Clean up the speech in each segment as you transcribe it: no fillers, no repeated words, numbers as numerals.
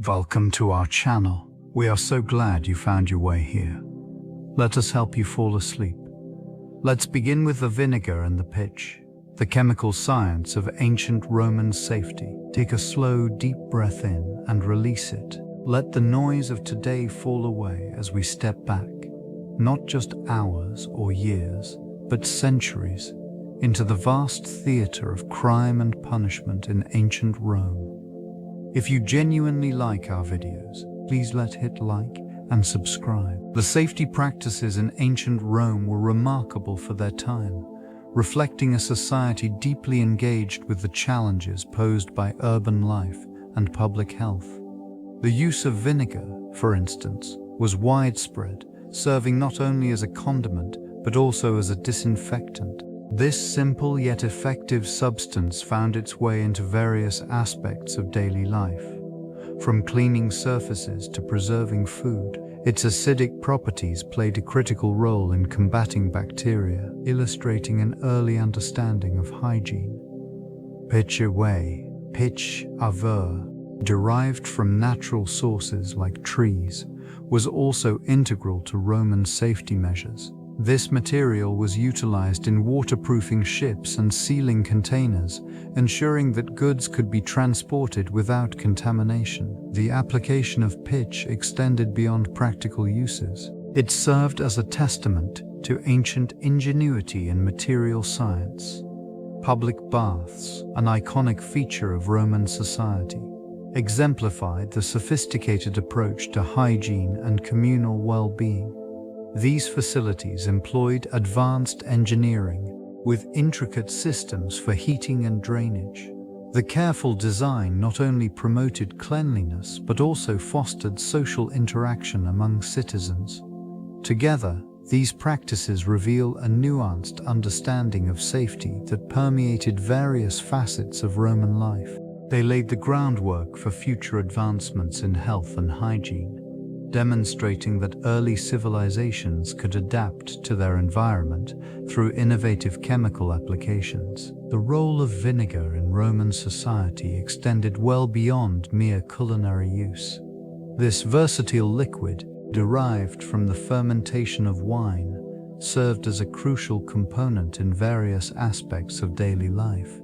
Welcome to our channel. We are so glad you found your way here. Let us help you fall asleep. Let's begin with the vinegar and the pitch, the chemical science of ancient Roman safety. Take a slow, deep breath in and release it. Let the noise of today fall away as we step back, not just hours or years, but centuries, into the vast theater of crime and punishment in ancient Rome. If you genuinely like our videos, please hit like and subscribe. The safety practices in ancient Rome were remarkable for their time, reflecting a society deeply engaged with the challenges posed by urban life and public health. The use of vinegar, for instance, was widespread, serving not only as a condiment but also as a disinfectant. This simple yet effective substance found its way into various aspects of daily life. From cleaning surfaces to preserving food, its acidic properties played a critical role in combating bacteria, illustrating an early understanding of hygiene. Pitch away, pitch aveur, derived from natural sources like trees, was also integral to Roman safety measures. This material was utilized in waterproofing ships and sealing containers, ensuring that goods could be transported without contamination. The application of pitch extended beyond practical uses. It served as a testament to ancient ingenuity in material science. Public baths, an iconic feature of Roman society, exemplified the sophisticated approach to hygiene and communal well-being. These facilities employed advanced engineering, with intricate systems for heating and drainage. The careful design not only promoted cleanliness but also fostered social interaction among citizens. Together, these practices reveal a nuanced understanding of safety that permeated various facets of Roman life. They laid the groundwork for future advancements in health and hygiene, demonstrating that early civilizations could adapt to their environment through innovative chemical applications. The role of vinegar in Roman society extended well beyond mere culinary use. This versatile liquid, derived from the fermentation of wine, served as a crucial component in various aspects of daily life.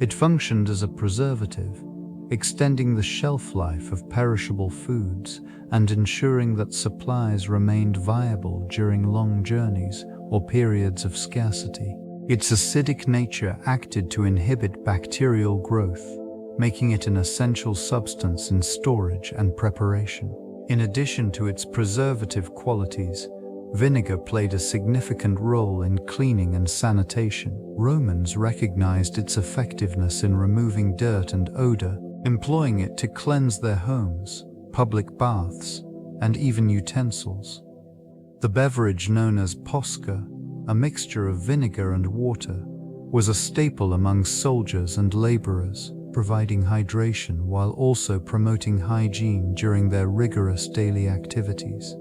It functioned as a preservative, extending the shelf life of perishable foods and ensuring that supplies remained viable during long journeys or periods of scarcity. Its acidic nature acted to inhibit bacterial growth, making it an essential substance in storage and preparation. In addition to its preservative qualities, vinegar played a significant role in cleaning and sanitation. Romans recognized its effectiveness in removing dirt and odor, employing it to cleanse their homes, public baths, and even utensils. The beverage known as posca, a mixture of vinegar and water, was a staple among soldiers and laborers, providing hydration while also promoting hygiene during their rigorous daily activities.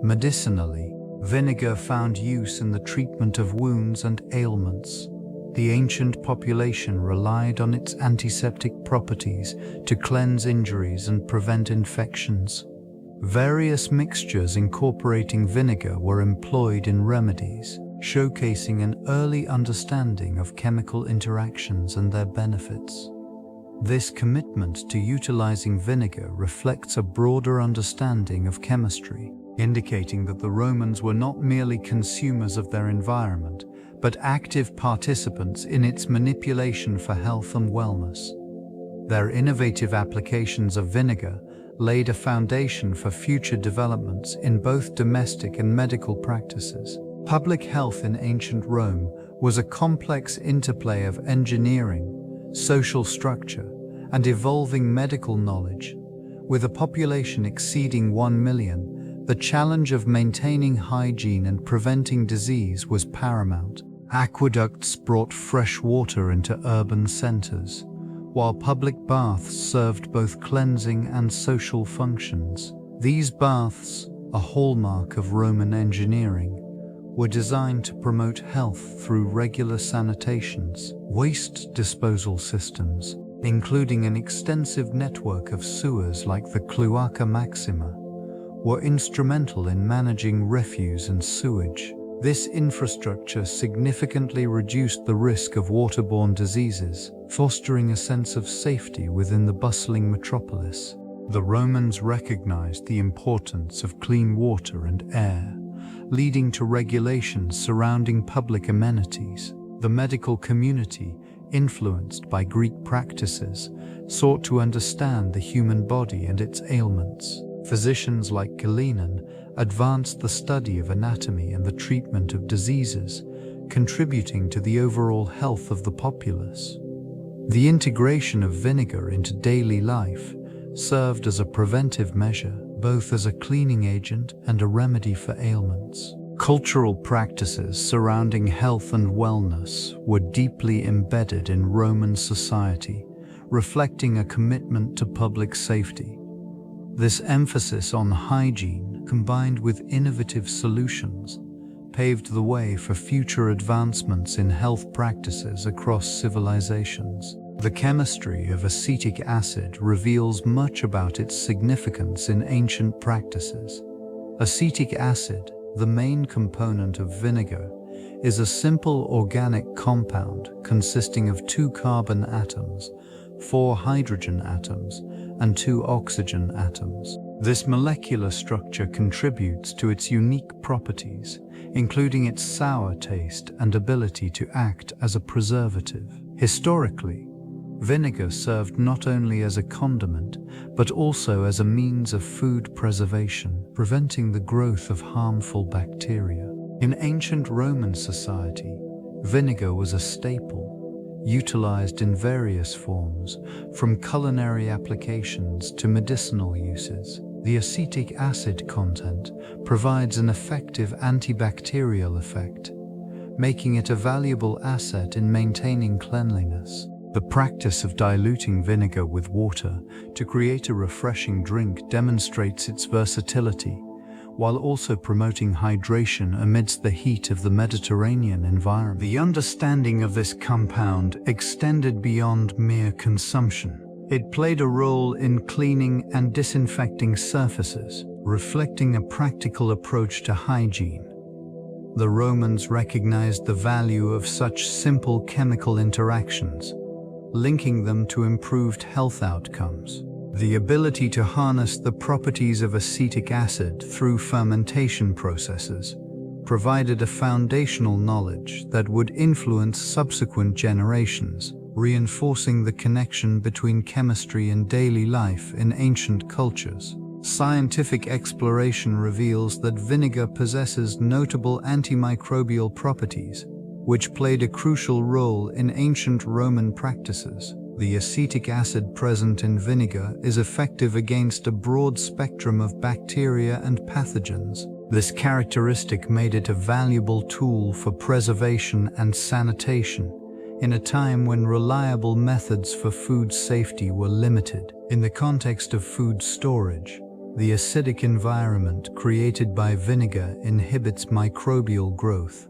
Medicinally, vinegar found use in the treatment of wounds and ailments. The ancient population relied on its antiseptic properties to cleanse injuries and prevent infections. Various mixtures incorporating vinegar were employed in remedies, showcasing an early understanding of chemical interactions and their benefits. This commitment to utilizing vinegar reflects a broader understanding of chemistry, indicating that the Romans were not merely consumers of their environment, but active participants in its manipulation for health and wellness. Their innovative applications of vinegar laid a foundation for future developments in both domestic and medical practices. Public health in ancient Rome was a complex interplay of engineering, social structure, and evolving medical knowledge. With a population exceeding 1 million, the challenge of maintaining hygiene and preventing disease was paramount. Aqueducts brought fresh water into urban centers, while public baths served both cleansing and social functions. These baths, a hallmark of Roman engineering, were designed to promote health through regular sanitations, waste disposal systems, including an extensive network of sewers like the Cloaca Maxima, were instrumental in managing refuse and sewage. This infrastructure significantly reduced the risk of waterborne diseases, fostering a sense of safety within the bustling metropolis. The Romans recognized the importance of clean water and air, leading to regulations surrounding public amenities. The medical community, influenced by Greek practices, sought to understand the human body and its ailments. Physicians like Galenon advanced the study of anatomy and the treatment of diseases, contributing to the overall health of the populace. The integration of vinegar into daily life served as a preventive measure, both as a cleaning agent and a remedy for ailments. Cultural practices surrounding health and wellness were deeply embedded in Roman society, reflecting a commitment to public safety. This emphasis on hygiene, combined with innovative solutions, paved the way for future advancements in health practices across civilizations. The chemistry of acetic acid reveals much about its significance in ancient practices. Acetic acid, the main component of vinegar, is a simple organic compound consisting of 2 carbon atoms, 4 hydrogen atoms, and 2 oxygen atoms. This molecular structure contributes to its unique properties, including its sour taste and ability to act as a preservative. Historically, vinegar served not only as a condiment, but also as a means of food preservation, preventing the growth of harmful bacteria. In ancient Roman society, vinegar was a staple, utilized in various forms, from culinary applications to medicinal uses. The acetic acid content provides an effective antibacterial effect, making it a valuable asset in maintaining cleanliness. The practice of diluting vinegar with water to create a refreshing drink demonstrates its versatility, while also promoting hydration amidst the heat of the Mediterranean environment. The understanding of this compound extended beyond mere consumption. It played a role in cleaning and disinfecting surfaces, reflecting a practical approach to hygiene. The Romans recognized the value of such simple chemical interactions, linking them to improved health outcomes. The ability to harness the properties of acetic acid through fermentation processes provided a foundational knowledge that would influence subsequent generations, reinforcing the connection between chemistry and daily life in ancient cultures. Scientific exploration reveals that vinegar possesses notable antimicrobial properties, which played a crucial role in ancient Roman practices. The acetic acid present in vinegar is effective against a broad spectrum of bacteria and pathogens. This characteristic made it a valuable tool for preservation and sanitation, in a time when reliable methods for food safety were limited. In the context of food storage, the acidic environment created by vinegar inhibits microbial growth,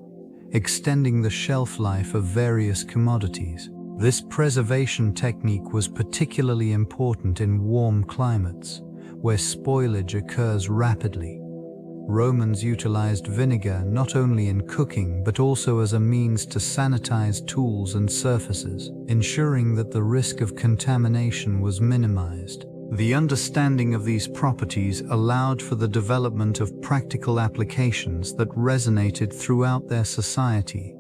extending the shelf life of various commodities. This preservation technique was particularly important in warm climates, where spoilage occurs rapidly. Romans utilized vinegar not only in cooking but also as a means to sanitize tools and surfaces, ensuring that the risk of contamination was minimized. The understanding of these properties allowed for the development of practical applications that resonated throughout their society.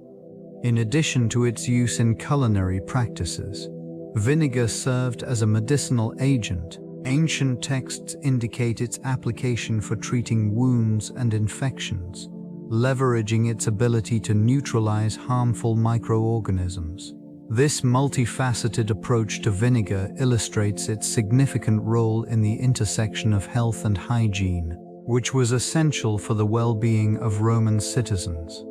In addition to its use in culinary practices, vinegar served as a medicinal agent. Ancient texts indicate its application for treating wounds and infections, leveraging its ability to neutralize harmful microorganisms. This multifaceted approach to vinegar illustrates its significant role in the intersection of health and hygiene, which was essential for the well-being of Roman citizens.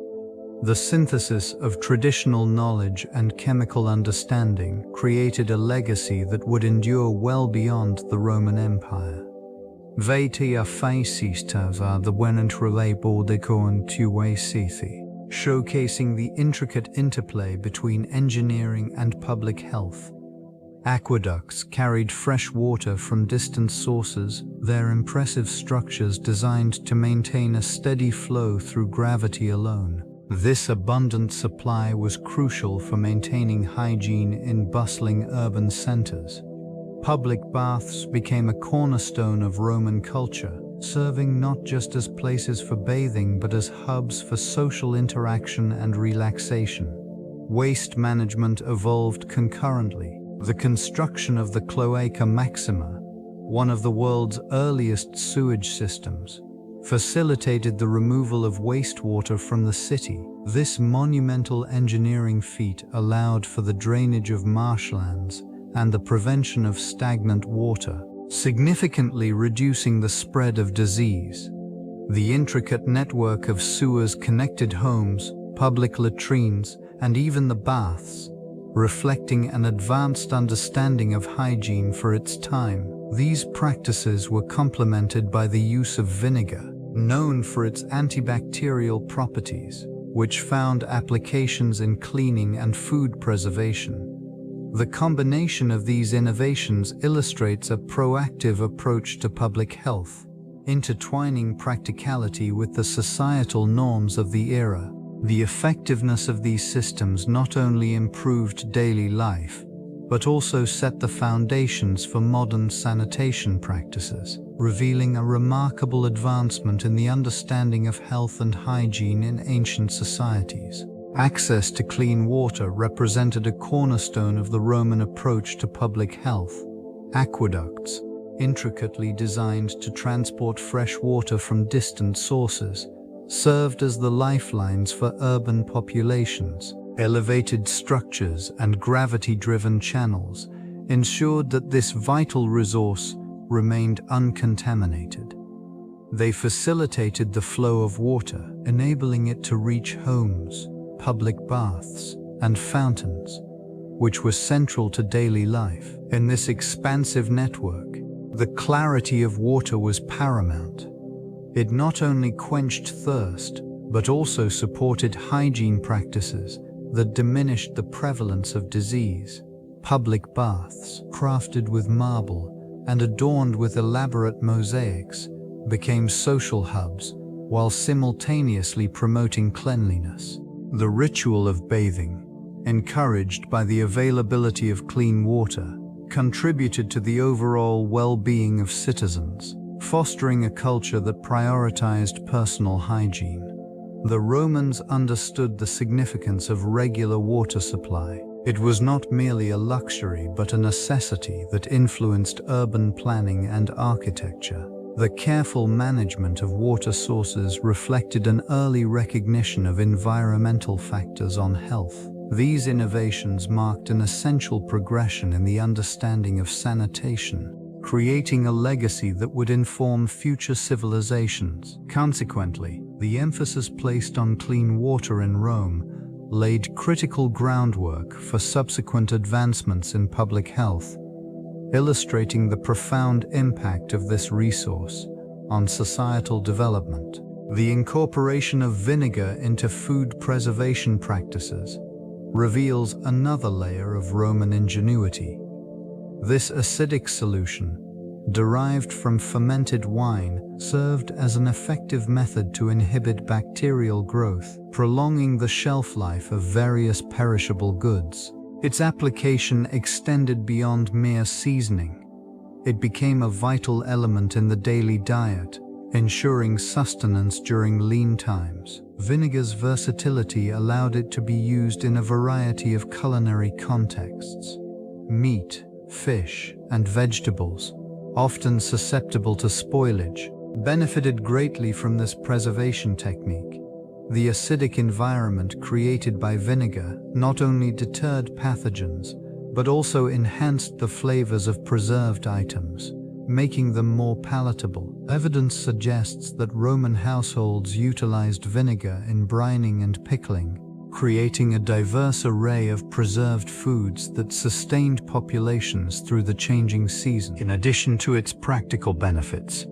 The synthesis of traditional knowledge and chemical understanding created a legacy that would endure well beyond the Roman Empire. Veitia facistas are the wenentrele bordecoan tuwe sithi, showcasing the intricate interplay between engineering and public health. Aqueducts carried fresh water from distant sources, their impressive structures designed to maintain a steady flow through gravity alone. This abundant supply was crucial for maintaining hygiene in bustling urban centers. Public baths became a cornerstone of Roman culture, serving not just as places for bathing but as hubs for social interaction and relaxation. Waste management evolved concurrently. The construction of the Cloaca Maxima, one of the world's earliest sewage systems, facilitated the removal of wastewater from the city. This monumental engineering feat allowed for the drainage of marshlands and the prevention of stagnant water, significantly reducing the spread of disease. The intricate network of sewers connected homes, public latrines, and even the baths, reflecting an advanced understanding of hygiene for its time. These practices were complemented by the use of vinegar, known for its antibacterial properties, which found applications in cleaning and food preservation. The combination of these innovations illustrates a proactive approach to public health, intertwining practicality with the societal norms of the era. The effectiveness of these systems not only improved daily life, but also set the foundations for modern sanitation practices, revealing a remarkable advancement in the understanding of health and hygiene in ancient societies. Access to clean water represented a cornerstone of the Roman approach to public health. Aqueducts, intricately designed to transport fresh water from distant sources, served as the lifelines for urban populations. Elevated structures and gravity-driven channels ensured that this vital resource remained uncontaminated. They facilitated the flow of water, enabling it to reach homes, public baths, and fountains, which were central to daily life. In this expansive network, the clarity of water was paramount. It not only quenched thirst, but also supported hygiene practices that diminished the prevalence of disease. Public baths, crafted with marble and adorned with elaborate mosaics, became social hubs while simultaneously promoting cleanliness. The ritual of bathing, encouraged by the availability of clean water, contributed to the overall well-being of citizens, fostering a culture that prioritized personal hygiene. The Romans understood the significance of regular water supply. It was not merely a luxury but a necessity that influenced urban planning and architecture. The careful management of water sources reflected an early recognition of environmental factors on health. These innovations marked an essential progression in the understanding of sanitation, creating a legacy that would inform future civilizations. Consequently, the emphasis placed on clean water in Rome laid critical groundwork for subsequent advancements in public health, illustrating the profound impact of this resource on societal development. The incorporation of vinegar into food preservation practices reveals another layer of Roman ingenuity. This acidic solution, derived from fermented wine, served as an effective method to inhibit bacterial growth, prolonging the shelf life of various perishable goods. Its application extended beyond mere seasoning. It became a vital element in the daily diet, ensuring sustenance during lean times. Vinegar's versatility allowed it to be used in a variety of culinary contexts. Meat, fish, and vegetables, often susceptible to spoilage, benefited greatly from this preservation technique. The acidic environment created by vinegar not only deterred pathogens, but also enhanced the flavors of preserved items, making them more palatable. Evidence suggests that Roman households utilized vinegar in brining and pickling, creating a diverse array of preserved foods that sustained populations through the changing seasons. In addition to its practical benefits,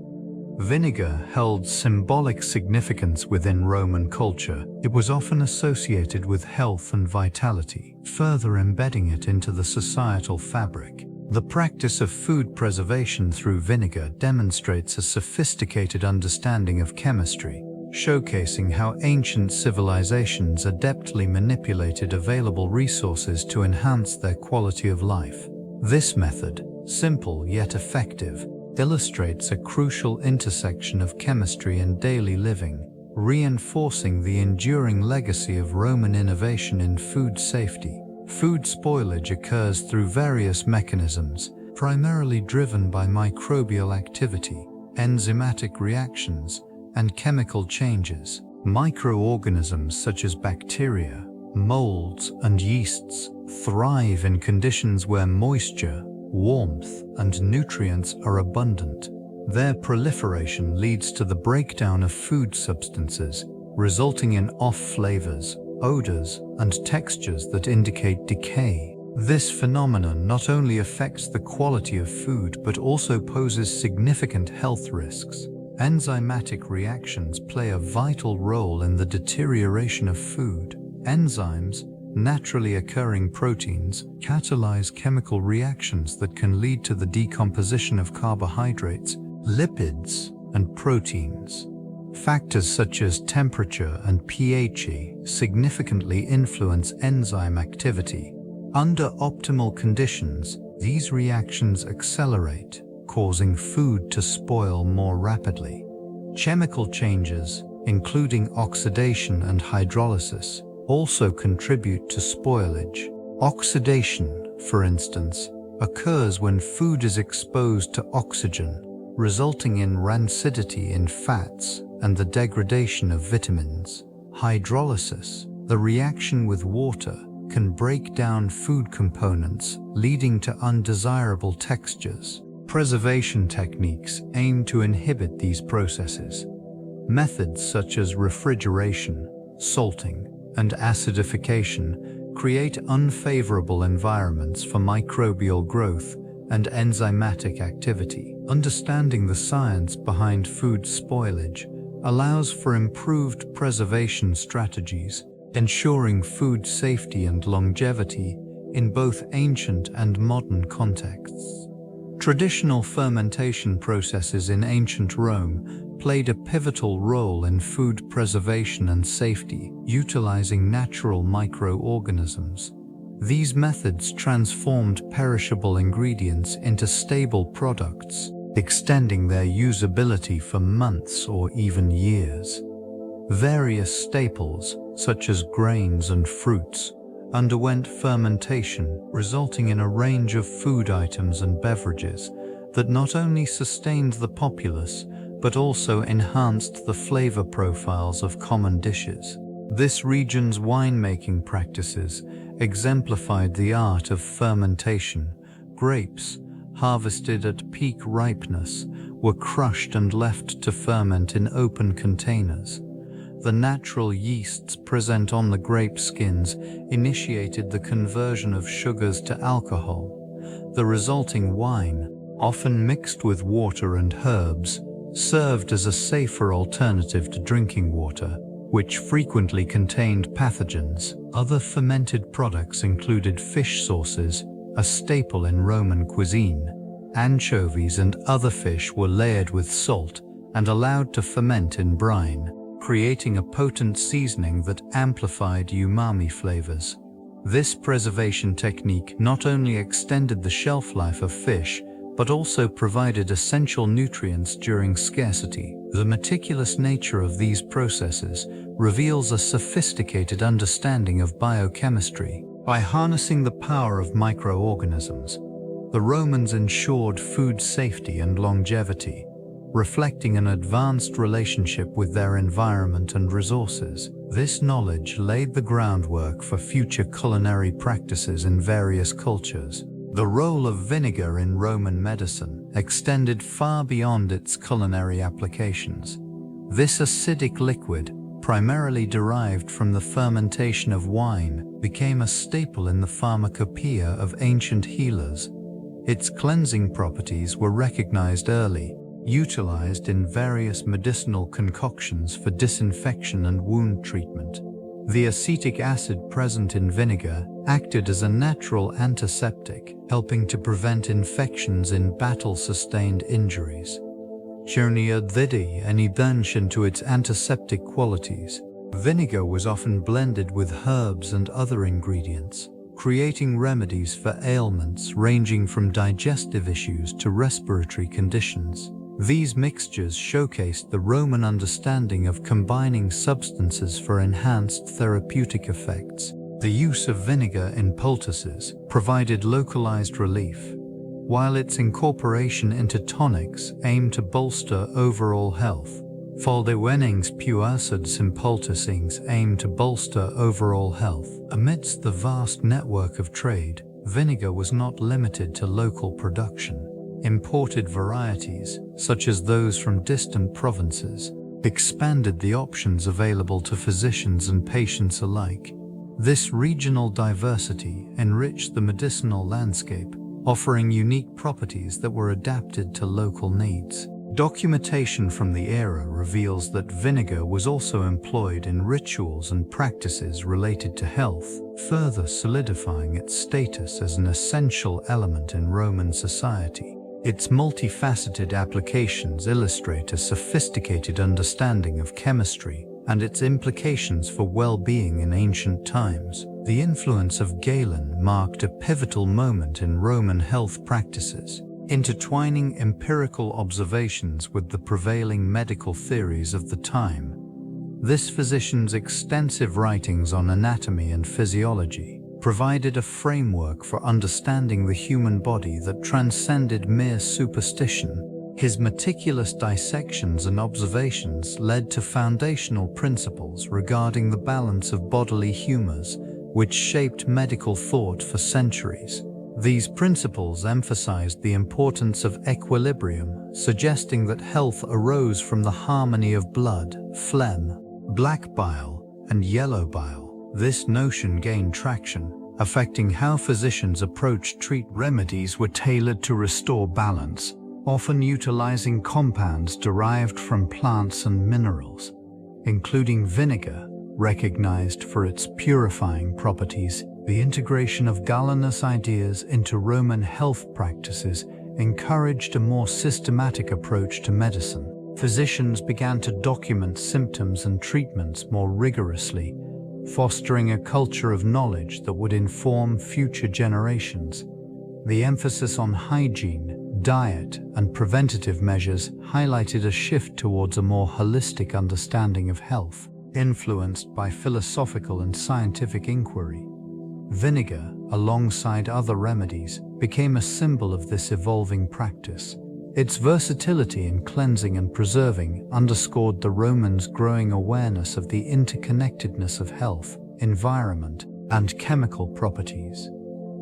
Vinegar held symbolic significance within Roman culture. It was often associated with health and vitality, further embedding it into the societal fabric. The practice of food preservation through vinegar demonstrates a sophisticated understanding of chemistry, showcasing how ancient civilizations adeptly manipulated available resources to enhance their quality of life. This method, simple yet effective, illustrates a crucial intersection of chemistry and daily living, reinforcing the enduring legacy of Roman innovation in food safety. Food spoilage occurs through various mechanisms, primarily driven by microbial activity, enzymatic reactions, and chemical changes. Microorganisms such as bacteria, molds, and yeasts thrive in conditions where moisture, warmth, and nutrients are abundant. Their proliferation leads to the breakdown of food substances, resulting in off flavors, odors, and textures that indicate decay. This phenomenon not only affects the quality of food but also poses significant health risks. Enzymatic reactions play a vital role in the deterioration of food. Enzymes, naturally occurring proteins, catalyze chemical reactions that can lead to the decomposition of carbohydrates, lipids, and proteins. Factors such as temperature and pH significantly influence enzyme activity. Under optimal conditions, these reactions accelerate, causing food to spoil more rapidly. Chemical changes, including oxidation and hydrolysis, also contribute to spoilage. Oxidation, for instance, occurs when food is exposed to oxygen, resulting in rancidity in fats and the degradation of vitamins. Hydrolysis, the reaction with water, can break down food components, leading to undesirable textures. Preservation techniques aim to inhibit these processes. Methods such as refrigeration, salting, and acidification create unfavorable environments for microbial growth and enzymatic activity. Understanding the science behind food spoilage allows for improved preservation strategies, ensuring food safety and longevity in both ancient and modern contexts. Traditional fermentation processes in ancient Rome played a pivotal role in food preservation and safety, utilizing natural microorganisms. These methods transformed perishable ingredients into stable products, extending their usability for months or even years. Various staples, such as grains and fruits, underwent fermentation, resulting in a range of food items and beverages that not only sustained the populace, but also enhanced the flavor profiles of common dishes. This region's winemaking practices exemplified the art of fermentation. Grapes, harvested at peak ripeness, were crushed and left to ferment in open containers. The natural yeasts present on the grape skins initiated the conversion of sugars to alcohol. The resulting wine, often mixed with water and herbs, served as a safer alternative to drinking water, which frequently contained pathogens. Other fermented products included fish sauces, a staple in Roman cuisine. Anchovies and other fish were layered with salt and allowed to ferment in brine, creating a potent seasoning that amplified umami flavors. This preservation technique not only extended the shelf life of fish, but also provided essential nutrients during scarcity. The meticulous nature of these processes reveals a sophisticated understanding of biochemistry. By harnessing the power of microorganisms, the Romans ensured food safety and longevity, reflecting an advanced relationship with their environment and resources. This knowledge laid the groundwork for future culinary practices in various cultures. The role of vinegar in Roman medicine extended far beyond its culinary applications. This acidic liquid, primarily derived from the fermentation of wine, became a staple in the pharmacopoeia of ancient healers. Its cleansing properties were recognized early, utilized in various medicinal concoctions for disinfection and wound treatment. The acetic acid present in vinegar acted as a natural antiseptic, helping to prevent infections in battle-sustained injuries. Cherniyadhidi in addition to its antiseptic qualities, vinegar was often blended with herbs and other ingredients, creating remedies for ailments ranging from digestive issues to respiratory conditions. These mixtures showcased the Roman understanding of combining substances for enhanced therapeutic effects. The use of vinegar in poultices provided localized relief, while its incorporation into tonics aimed to bolster overall health. Foldewenningspuacids in poulticings aim to bolster overall health. Amidst the vast network of trade, vinegar was not limited to local production. Imported varieties, such as those from distant provinces, expanded the options available to physicians and patients alike. This regional diversity enriched the medicinal landscape, offering unique properties that were adapted to local needs. Documentation from the era reveals that vinegar was also employed in rituals and practices related to health, further solidifying its status as an essential element in Roman society. Its multifaceted applications illustrate a sophisticated understanding of chemistry and its implications for well-being in ancient times. The influence of Galen marked a pivotal moment in Roman health practices, intertwining empirical observations with the prevailing medical theories of the time. This physician's extensive writings on anatomy and physiology provided a framework for understanding the human body that transcended mere superstition. His meticulous dissections and observations led to foundational principles regarding the balance of bodily humors, which shaped medical thought for centuries. These principles emphasized the importance of equilibrium, suggesting that health arose from the harmony of blood, phlegm, black bile, and yellow bile. This notion gained traction, affecting how physicians approached treatment. Remedies were tailored to restore balance, often utilizing compounds derived from plants and minerals, including vinegar, recognized for its purifying properties. The integration of Galenus ideas into Roman health practices encouraged a more systematic approach to medicine. Physicians began to document symptoms and treatments more rigorously, fostering a culture of knowledge that would inform future generations. The emphasis on hygiene, diet, and preventative measures highlighted a shift towards a more holistic understanding of health, influenced by philosophical and scientific inquiry. Vinegar, alongside other remedies, became a symbol of this evolving practice. Its versatility in cleansing and preserving underscored the Romans' growing awareness of the interconnectedness of health, environment, and chemical properties.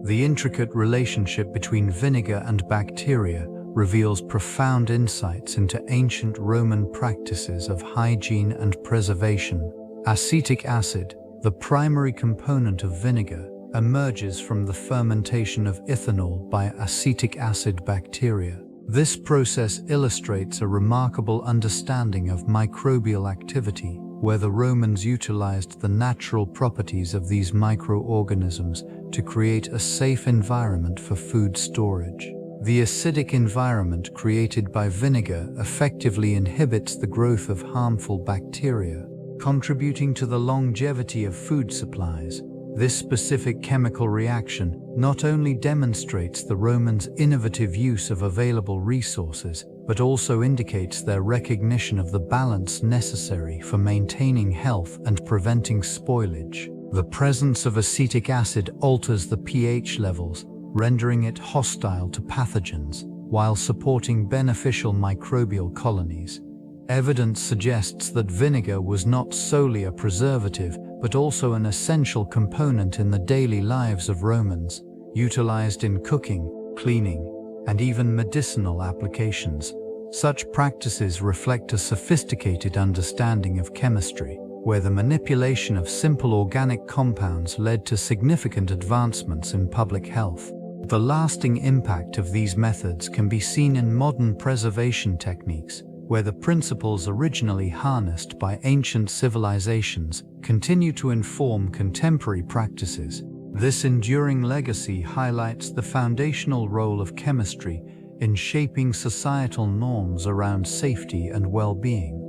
The intricate relationship between vinegar and bacteria reveals profound insights into ancient Roman practices of hygiene and preservation. Acetic acid, the primary component of vinegar, emerges from the fermentation of ethanol by acetic acid bacteria. This process illustrates a remarkable understanding of microbial activity, where the Romans utilized the natural properties of these microorganisms to create a safe environment for food storage. The acidic environment created by vinegar effectively inhibits the growth of harmful bacteria, contributing to the longevity of food supplies. This specific chemical reaction not only demonstrates the Romans' innovative use of available resources, but also indicates their recognition of the balance necessary for maintaining health and preventing spoilage. The presence of acetic acid alters the pH levels, rendering it hostile to pathogens, while supporting beneficial microbial colonies. Evidence suggests that vinegar was not solely a preservative, but also an essential component in the daily lives of Romans, utilized in cooking, cleaning, and even medicinal applications. Such practices reflect a sophisticated understanding of chemistry, where the manipulation of simple organic compounds led to significant advancements in public health. The lasting impact of these methods can be seen in modern preservation techniques, where the principles originally harnessed by ancient civilizations continue to inform contemporary practices. This enduring legacy highlights the foundational role of chemistry in shaping societal norms around safety and well-being.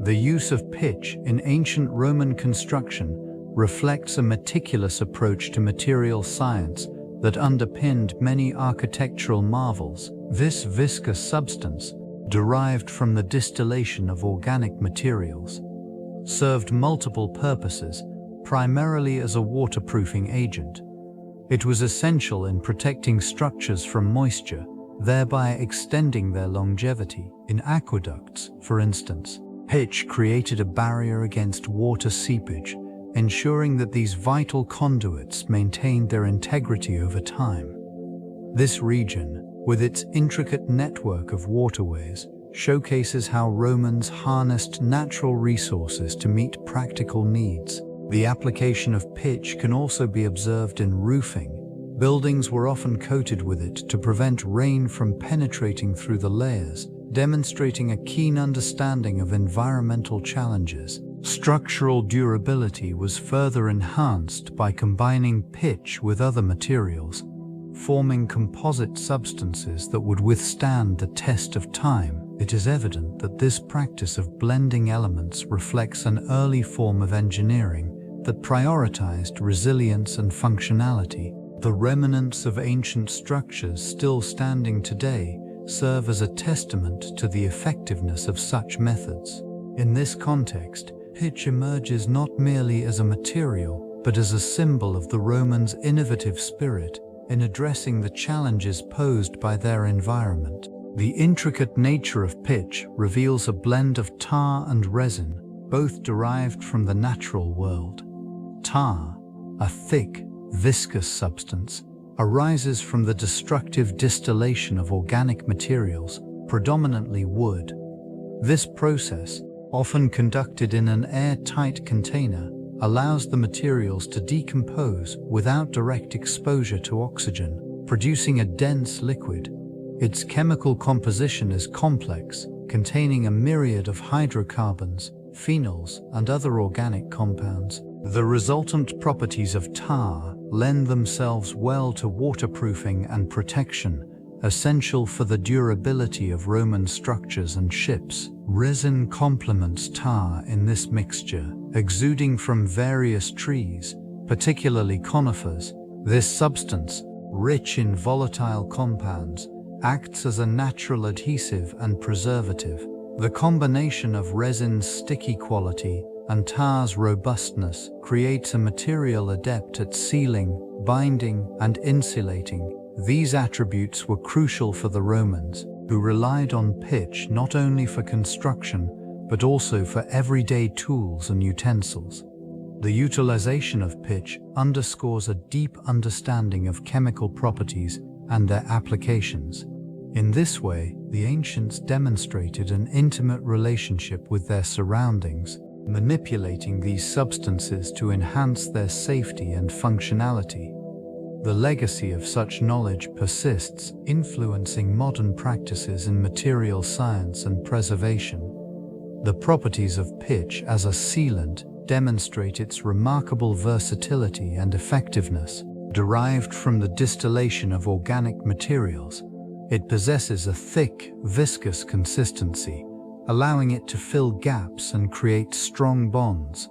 The use of pitch in ancient Roman construction reflects a meticulous approach to material science that underpinned many architectural marvels. This viscous substance, derived from the distillation of organic materials, served multiple purposes, primarily as a waterproofing agent. It was essential in protecting structures from moisture, thereby extending their longevity. In aqueducts, for instance, pitch created a barrier against water seepage, ensuring that these vital conduits maintained their integrity over time. This region, with its intricate network of waterways, showcases how Romans harnessed natural resources to meet practical needs. The application of pitch can also be observed in roofing. Buildings were often coated with it to prevent rain from penetrating through the layers, demonstrating a keen understanding of environmental challenges. Structural durability was further enhanced by combining pitch with other materials, forming composite substances that would withstand the test of time. It is evident that this practice of blending elements reflects an early form of engineering that prioritized resilience and functionality. The remnants of ancient structures still standing today serve as a testament to the effectiveness of such methods. In this context, pitch emerges not merely as a material, but as a symbol of the Romans' innovative spirit in addressing the challenges posed by their environment. The intricate nature of pitch reveals a blend of tar and resin, both derived from the natural world. Tar, a thick, viscous substance, arises from the destructive distillation of organic materials, predominantly wood. This process, often conducted in an airtight container, allows the materials to decompose without direct exposure to oxygen, producing a dense liquid. Its chemical composition is complex, containing a myriad of hydrocarbons, phenols, and other organic compounds. The resultant properties of tar lend themselves well to waterproofing and protection, essential for the durability of Roman structures and ships. Resin complements tar in this mixture, exuding from various trees, particularly conifers. This substance, rich in volatile compounds, acts as a natural adhesive and preservative. The combination of resin's sticky quality and tar's robustness creates a material adept at sealing, binding, and insulating. These attributes were crucial for the Romans, who relied on pitch not only for construction, but also for everyday tools and utensils. The utilization of pitch underscores a deep understanding of chemical properties and their applications. In this way, the ancients demonstrated an intimate relationship with their surroundings, manipulating these substances to enhance their safety and functionality. The legacy of such knowledge persists, influencing modern practices in material science and preservation. The properties of pitch as a sealant demonstrate its remarkable versatility and effectiveness. Derived from the distillation of organic materials, it possesses a thick, viscous consistency, allowing it to fill gaps and create strong bonds.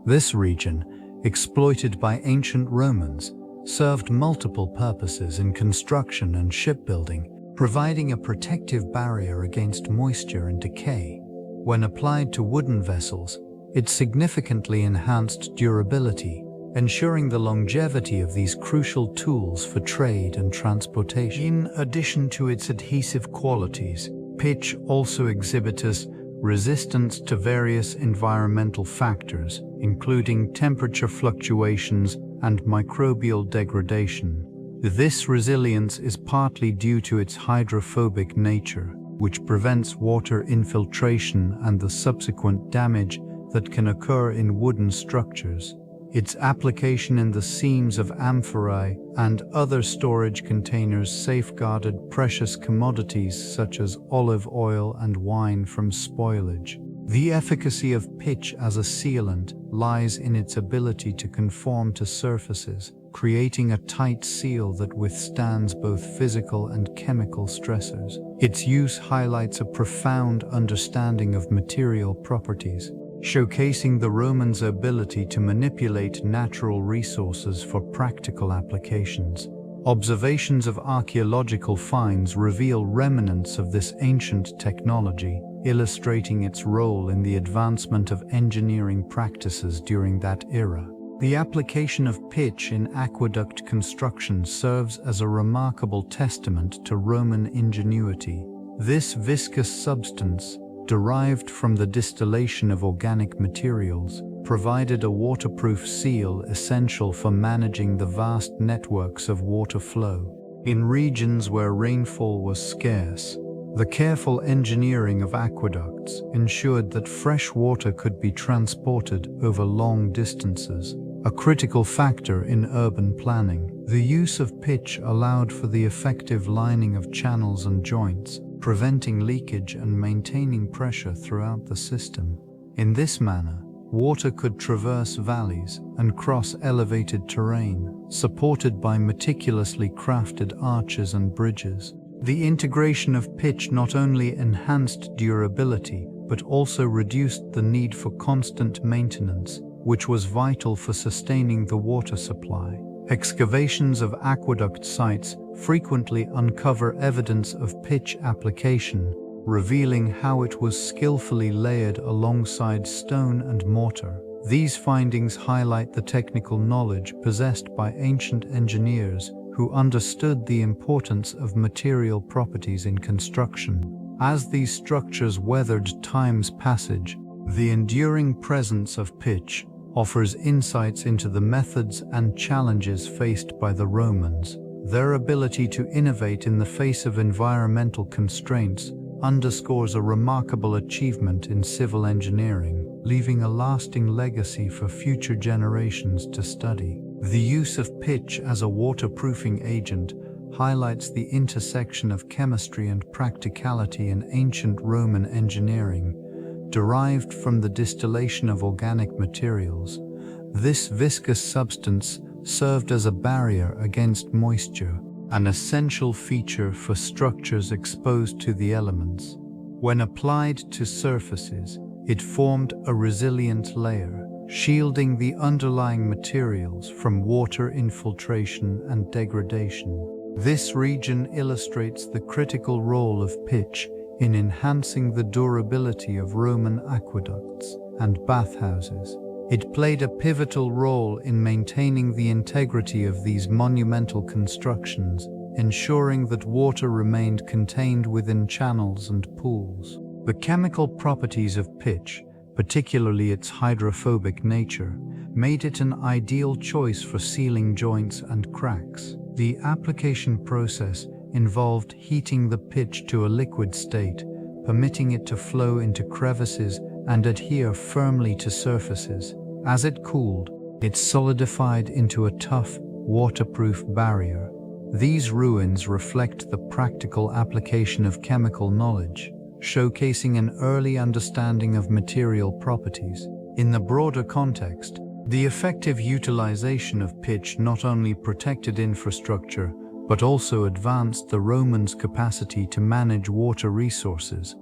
This region, exploited by ancient Romans, served multiple purposes in construction and shipbuilding, providing a protective barrier against moisture and decay. When applied to wooden vessels, it significantly enhanced durability, ensuring the longevity of these crucial tools for trade and transportation. In addition to its adhesive qualities, pitch also exhibits resistance to various environmental factors, including temperature fluctuations and microbial degradation. This resilience is partly due to its hydrophobic nature, which prevents water infiltration and the subsequent damage that can occur in wooden structures. Its application in the seams of amphorae and other storage containers safeguarded precious commodities such as olive oil and wine from spoilage. The efficacy of pitch as a sealant lies in its ability to conform to surfaces, creating a tight seal that withstands both physical and chemical stressors. Its use highlights a profound understanding of material properties, showcasing the Romans' ability to manipulate natural resources for practical applications. Observations of archaeological finds reveal remnants of this ancient technology, illustrating its role in the advancement of engineering practices during that era. The application of pitch in aqueduct construction serves as a remarkable testament to Roman ingenuity. This viscous substance, derived from the distillation of organic materials, provided a waterproof seal essential for managing the vast networks of water flow. In regions where rainfall was scarce, the careful engineering of aqueducts ensured that fresh water could be transported over long distances, a critical factor in urban planning. The use of pitch allowed for the effective lining of channels and joints, preventing leakage and maintaining pressure throughout the system. In this manner, water could traverse valleys and cross elevated terrain, supported by meticulously crafted arches and bridges. The integration of pitch not only enhanced durability, but also reduced the need for constant maintenance, which was vital for sustaining the water supply. Excavations of aqueduct sites frequently uncover evidence of pitch application, revealing how it was skillfully layered alongside stone and mortar. These findings highlight the technical knowledge possessed by ancient engineers who understood the importance of material properties in construction. As these structures weathered time's passage, the enduring presence of pitch offers insights into the methods and challenges faced by the Romans. Their ability to innovate in the face of environmental constraints underscores a remarkable achievement in civil engineering, leaving a lasting legacy for future generations to study. The use of pitch as a waterproofing agent highlights the intersection of chemistry and practicality in ancient Roman engineering. Derived from the distillation of organic materials, this viscous substance served as a barrier against moisture, an essential feature for structures exposed to the elements. When applied to surfaces, it formed a resilient layer, shielding the underlying materials from water infiltration and degradation. This region illustrates the critical role of pitch in enhancing the durability of Roman aqueducts and bathhouses. It played a pivotal role in maintaining the integrity of these monumental constructions, ensuring that water remained contained within channels and pools. The chemical properties of pitch, particularly its hydrophobic nature, made it an ideal choice for sealing joints and cracks. The application process involved heating the pitch to a liquid state, permitting it to flow into crevices and adhere firmly to surfaces. As it cooled, it solidified into a tough, waterproof barrier. These ruins reflect the practical application of chemical knowledge, showcasing an early understanding of material properties. In the broader context, the effective utilization of pitch not only protected infrastructure, but also advanced the Romans' capacity to manage water resources.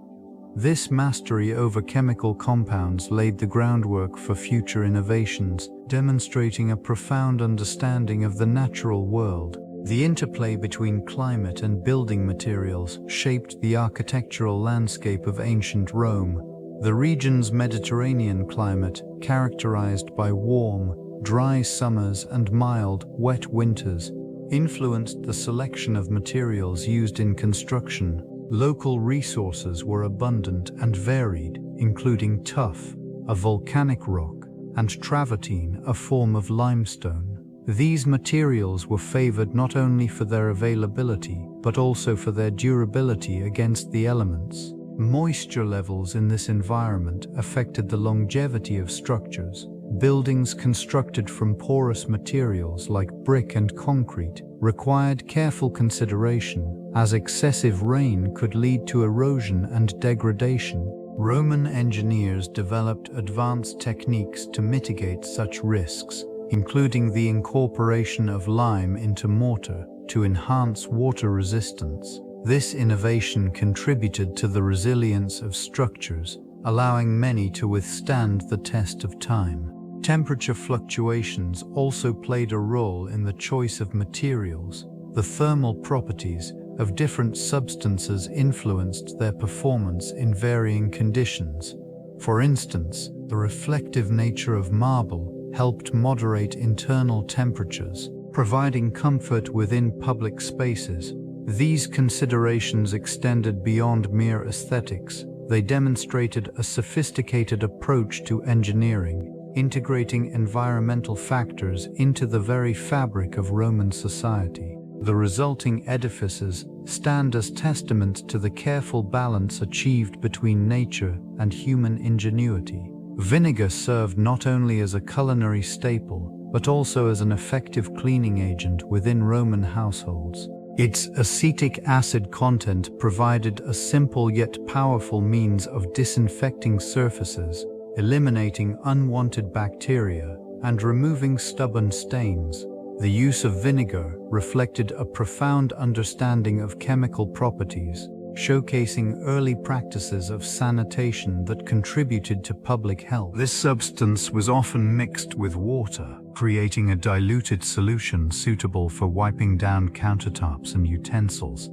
This mastery over chemical compounds laid the groundwork for future innovations, demonstrating a profound understanding of the natural world. The interplay between climate and building materials shaped the architectural landscape of ancient Rome. The region's Mediterranean climate, characterized by warm, dry summers and mild, wet winters, influenced the selection of materials used in construction. Local resources were abundant and varied, including tuff, a volcanic rock, and travertine, a form of limestone. These materials were favored not only for their availability, but also for their durability against the elements. Moisture levels in this environment affected the longevity of structures, Buildings constructed from porous materials like brick and concrete required careful consideration, as excessive rain could lead to erosion and degradation. Roman engineers developed advanced techniques to mitigate such risks, including the incorporation of lime into mortar to enhance water resistance. This innovation contributed to the resilience of structures, allowing many to withstand the test of time. Temperature fluctuations also played a role in the choice of materials. The thermal properties of different substances influenced their performance in varying conditions. For instance, the reflective nature of marble helped moderate internal temperatures, providing comfort within public spaces. These considerations extended beyond mere aesthetics. They demonstrated a sophisticated approach to engineering, integrating environmental factors into the very fabric of Roman society. The resulting edifices stand as testament to the careful balance achieved between nature and human ingenuity. Vinegar served not only as a culinary staple, but also as an effective cleaning agent within Roman households. Its acetic acid content provided a simple yet powerful means of disinfecting surfaces, eliminating unwanted bacteria, and removing stubborn stains. The use of vinegar reflected a profound understanding of chemical properties, showcasing early practices of sanitation that contributed to public health. This substance was often mixed with water, creating a diluted solution suitable for wiping down countertops and utensils.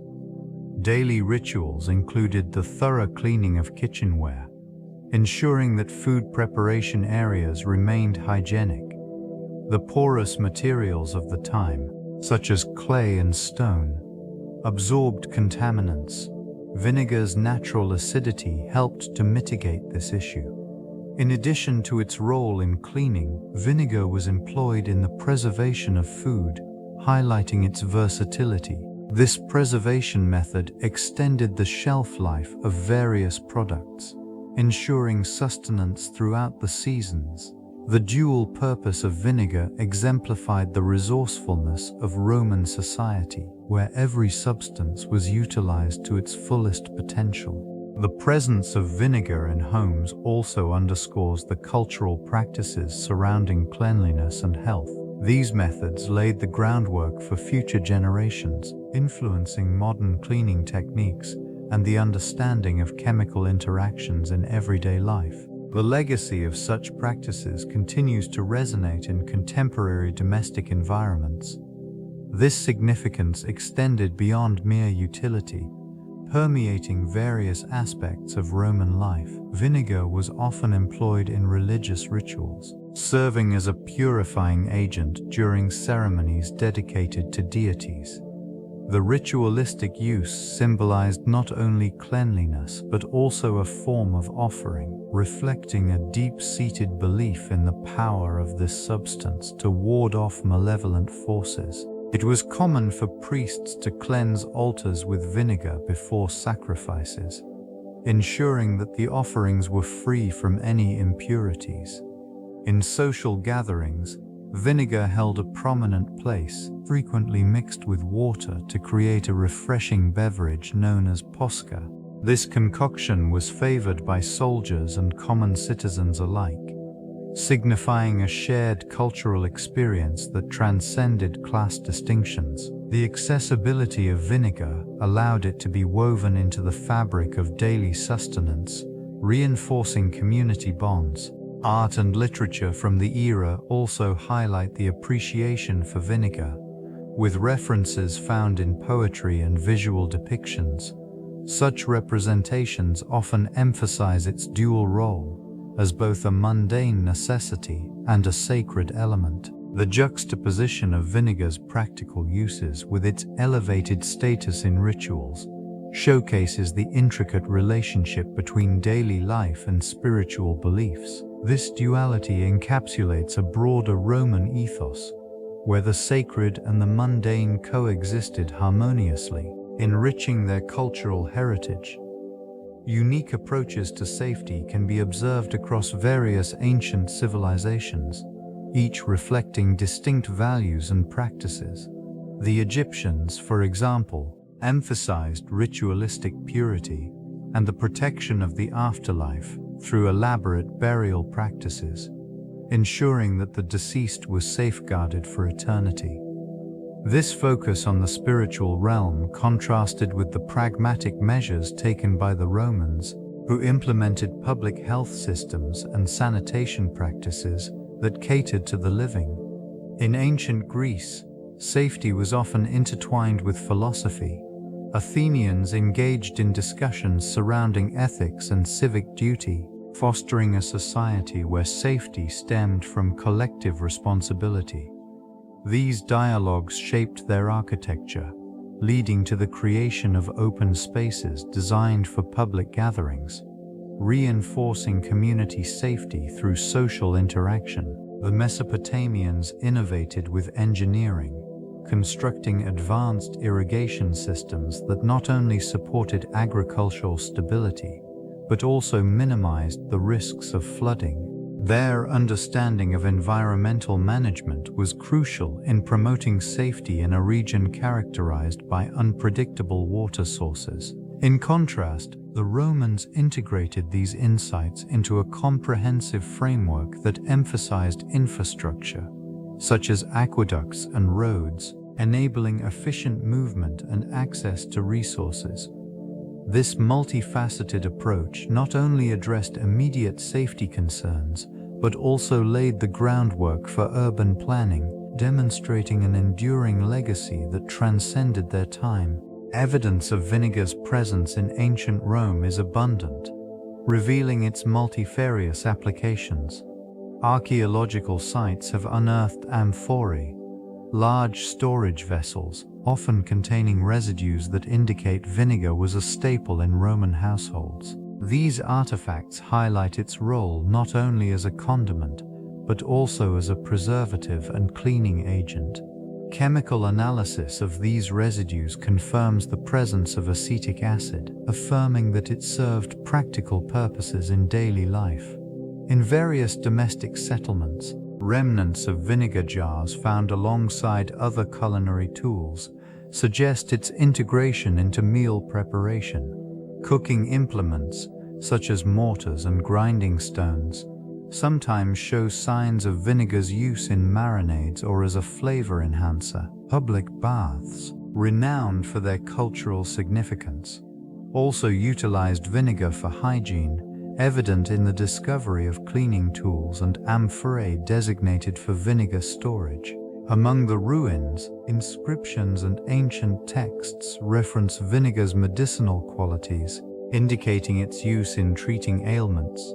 Daily rituals included the thorough cleaning of kitchenware, ensuring that food preparation areas remained hygienic. The porous materials of the time, such as clay and stone, absorbed contaminants. Vinegar's natural acidity helped to mitigate this issue. In addition to its role in cleaning, vinegar was employed in the preservation of food, highlighting its versatility. This preservation method extended the shelf life of various products, ensuring sustenance throughout the seasons. The dual purpose of vinegar exemplified the resourcefulness of Roman society, where every substance was utilized to its fullest potential. The presence of vinegar in homes also underscores the cultural practices surrounding cleanliness and health. These methods laid the groundwork for future generations, influencing modern cleaning techniques and the understanding of chemical interactions in everyday life. The legacy of such practices continues to resonate in contemporary domestic environments. This significance extended beyond mere utility, permeating various aspects of Roman life. Vinegar was often employed in religious rituals, serving as a purifying agent during ceremonies dedicated to deities. The ritualistic use symbolized not only cleanliness but also a form of offering, reflecting a deep-seated belief in the power of this substance to ward off malevolent forces. It was common for priests to cleanse altars with vinegar before sacrifices, ensuring that the offerings were free from any impurities. In social gatherings, vinegar held a prominent place, frequently mixed with water to create a refreshing beverage known as posca. This concoction was favored by soldiers and common citizens alike, signifying a shared cultural experience that transcended class distinctions. The accessibility of vinegar allowed it to be woven into the fabric of daily sustenance, reinforcing community bonds. Art and literature from the era also highlight the appreciation for vinegar, with references found in poetry and visual depictions. Such representations often emphasize its dual role as both a mundane necessity and a sacred element. The juxtaposition of vinegar's practical uses with its elevated status in rituals showcases the intricate relationship between daily life and spiritual beliefs. This duality encapsulates a broader Roman ethos, where the sacred and the mundane coexisted harmoniously, enriching their cultural heritage. Unique approaches to safety can be observed across various ancient civilizations, each reflecting distinct values and practices. The Egyptians, for example, emphasized ritualistic purity and the protection of the afterlife through elaborate burial practices, ensuring that the deceased was safeguarded for eternity. This focus on the spiritual realm contrasted with the pragmatic measures taken by the Romans, who implemented public health systems and sanitation practices that catered to the living. In ancient Greece, safety was often intertwined with philosophy. Athenians engaged in discussions surrounding ethics and civic duty, fostering a society where safety stemmed from collective responsibility. These dialogues shaped their architecture, leading to the creation of open spaces designed for public gatherings, reinforcing community safety through social interaction. The Mesopotamians innovated with engineering, constructing advanced irrigation systems that not only supported agricultural stability, but also minimized the risks of flooding. Their understanding of environmental management was crucial in promoting safety in a region characterized by unpredictable water sources. In contrast, the Romans integrated these insights into a comprehensive framework that emphasized infrastructure, such as aqueducts and roads, enabling efficient movement and access to resources. This multifaceted approach not only addressed immediate safety concerns, but also laid the groundwork for urban planning, demonstrating an enduring legacy that transcended their time. Evidence of vinegar's presence in ancient Rome is abundant, revealing its multifarious applications. Archaeological sites have unearthed amphorae, large storage vessels, often containing residues that indicate vinegar was a staple in Roman households. These artifacts highlight its role not only as a condiment, but also as a preservative and cleaning agent. Chemical analysis of these residues confirms the presence of acetic acid, affirming that it served practical purposes in daily life. In various domestic settlements, remnants of vinegar jars found alongside other culinary tools suggest its integration into meal preparation. Cooking implements, such as mortars and grinding stones, sometimes show signs of vinegar's use in marinades or as a flavor enhancer. Public baths, renowned for their cultural significance, also utilized vinegar for hygiene, evident in the discovery of cleaning tools and amphorae designated for vinegar storage. Among the ruins, inscriptions and ancient texts reference vinegar's medicinal qualities, indicating its use in treating ailments.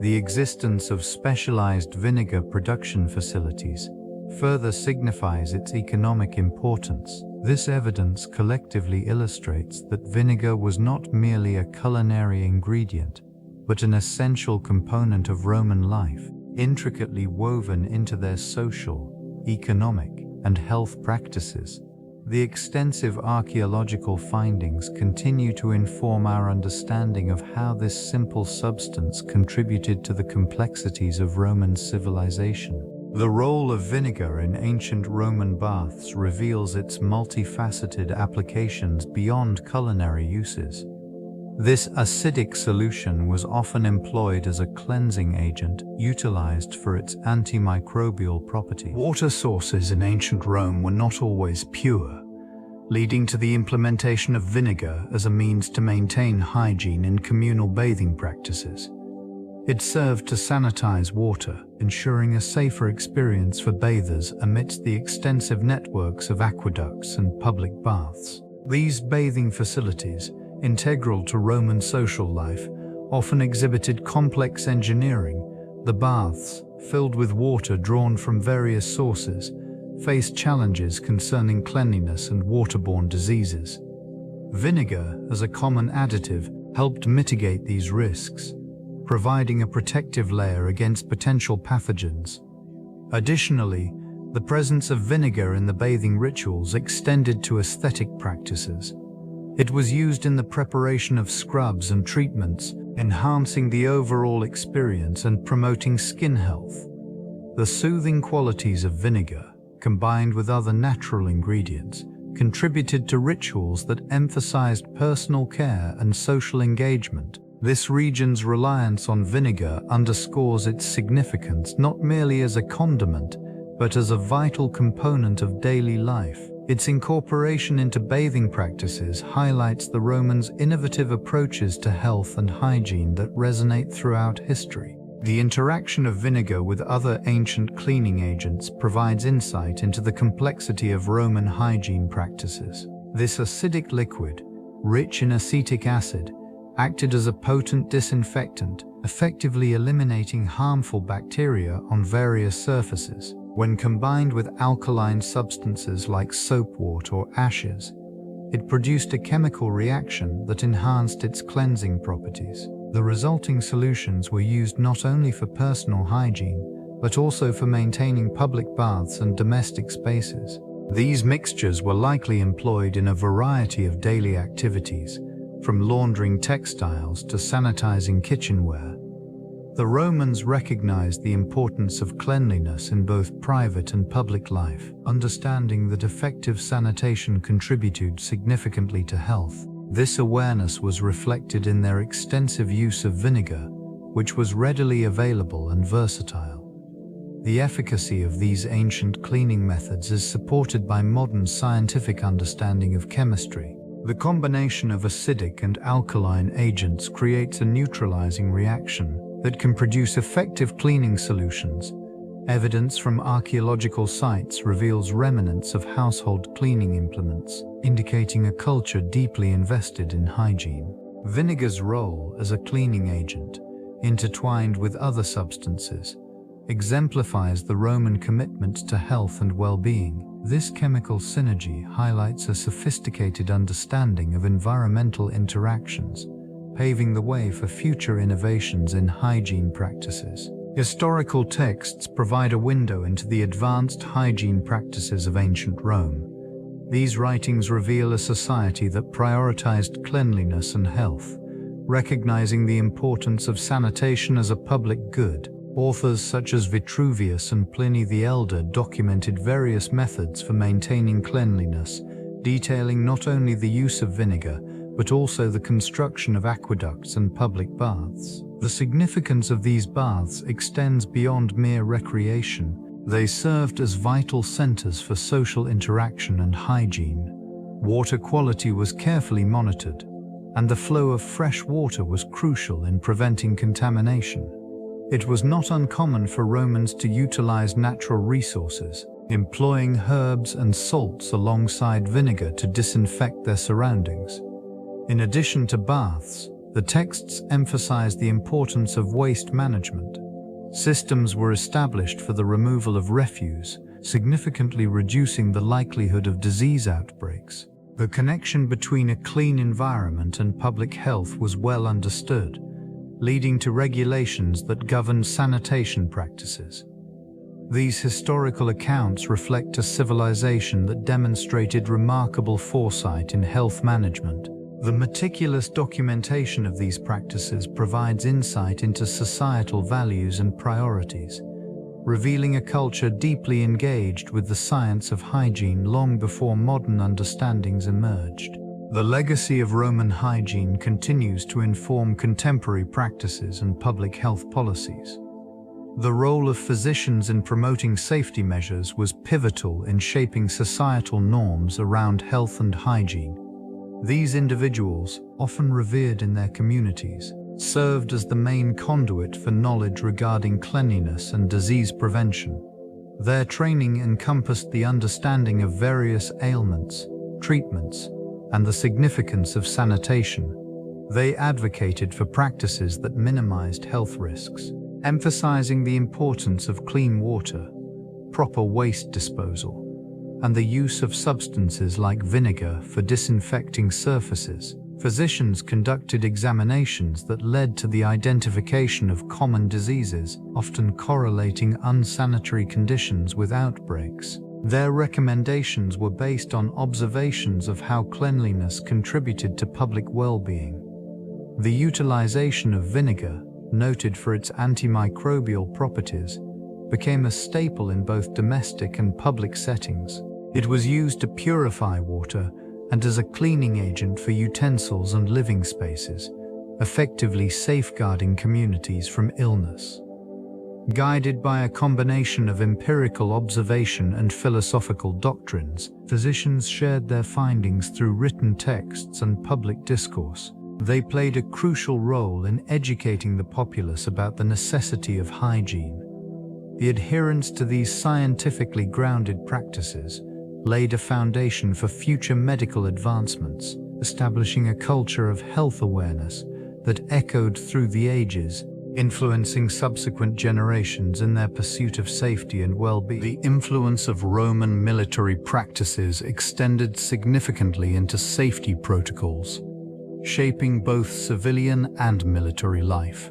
The existence of specialized vinegar production facilities further signifies its economic importance. This evidence collectively illustrates that vinegar was not merely a culinary ingredient, but an essential component of Roman life, intricately woven into their social, economic, and health practices. The extensive archaeological findings continue to inform our understanding of how this simple substance contributed to the complexities of Roman civilization. The role of vinegar in ancient Roman baths reveals its multifaceted applications beyond culinary uses. This acidic solution was often employed as a cleansing agent, utilized for its antimicrobial properties. Water sources in ancient Rome were not always pure, leading to the implementation of vinegar as a means to maintain hygiene in communal bathing practices. It served to sanitize water, ensuring a safer experience for bathers amidst the extensive networks of aqueducts and public baths. These bathing facilities, integral to Roman social life, often exhibited complex engineering. The baths, filled with water drawn from various sources, faced challenges concerning cleanliness and waterborne diseases. Vinegar, as a common additive, helped mitigate these risks, providing a protective layer against potential pathogens. Additionally, the presence of vinegar in the bathing rituals extended to aesthetic practices. It was used in the preparation of scrubs and treatments, enhancing the overall experience and promoting skin health. The soothing qualities of vinegar, combined with other natural ingredients, contributed to rituals that emphasized personal care and social engagement. This region's reliance on vinegar underscores its significance not merely as a condiment, but as a vital component of daily life. Its incorporation into bathing practices highlights the Romans' innovative approaches to health and hygiene that resonate throughout history. The interaction of vinegar with other ancient cleaning agents provides insight into the complexity of Roman hygiene practices. This acidic liquid, rich in acetic acid, acted as a potent disinfectant, effectively eliminating harmful bacteria on various surfaces. When combined with alkaline substances like soapwort or ashes, it produced a chemical reaction that enhanced its cleansing properties. The resulting solutions were used not only for personal hygiene, but also for maintaining public baths and domestic spaces. These mixtures were likely employed in a variety of daily activities, from laundering textiles to sanitizing kitchenware. The Romans recognized the importance of cleanliness in both private and public life, understanding that effective sanitation contributed significantly to health. This awareness was reflected in their extensive use of vinegar, which was readily available and versatile. The efficacy of these ancient cleaning methods is supported by modern scientific understanding of chemistry. The combination of acidic and alkaline agents creates a neutralizing reaction that can produce effective cleaning solutions. Evidence from archaeological sites reveals remnants of household cleaning implements, indicating a culture deeply invested in hygiene. Vinegar's role as a cleaning agent, intertwined with other substances, exemplifies the Roman commitment to health and well-being. This chemical synergy highlights a sophisticated understanding of environmental interactions, paving the way for future innovations in hygiene practices. Historical texts provide a window into the advanced hygiene practices of ancient Rome. These writings reveal a society that prioritized cleanliness and health, recognizing the importance of sanitation as a public good. Authors such as Vitruvius and Pliny the Elder documented various methods for maintaining cleanliness, detailing not only the use of vinegar, but also the construction of aqueducts and public baths. The significance of these baths extends beyond mere recreation. They served as vital centers for social interaction and hygiene. Water quality was carefully monitored, and the flow of fresh water was crucial in preventing contamination. It was not uncommon for Romans to utilize natural resources, employing herbs and salts alongside vinegar to disinfect their surroundings. In addition to baths, the texts emphasize the importance of waste management. Systems were established for the removal of refuse, significantly reducing the likelihood of disease outbreaks. The connection between a clean environment and public health was well understood, leading to regulations that govern sanitation practices. These historical accounts reflect a civilization that demonstrated remarkable foresight in health management. The meticulous documentation of these practices provides insight into societal values and priorities, revealing a culture deeply engaged with the science of hygiene long before modern understandings emerged. The legacy of Roman hygiene continues to inform contemporary practices and public health policies. The role of physicians in promoting safety measures was pivotal in shaping societal norms around health and hygiene. These individuals, often revered in their communities, served as the main conduit for knowledge regarding cleanliness and disease prevention. Their training encompassed the understanding of various ailments, treatments, and the significance of sanitation. They advocated for practices that minimized health risks, emphasizing the importance of clean water, proper waste disposal, and the use of substances like vinegar for disinfecting surfaces. Physicians conducted examinations that led to the identification of common diseases, often correlating unsanitary conditions with outbreaks. Their recommendations were based on observations of how cleanliness contributed to public well-being. The utilization of vinegar, noted for its antimicrobial properties, became a staple in both domestic and public settings. It was used to purify water and as a cleaning agent for utensils and living spaces, effectively safeguarding communities from illness. Guided by a combination of empirical observation and philosophical doctrines, physicians shared their findings through written texts and public discourse. They played a crucial role in educating the populace about the necessity of hygiene. The adherence to these scientifically grounded practices laid a foundation for future medical advancements, establishing a culture of health awareness that echoed through the ages, influencing subsequent generations in their pursuit of safety and well-being. The influence of Roman military practices extended significantly into safety protocols, shaping both civilian and military life.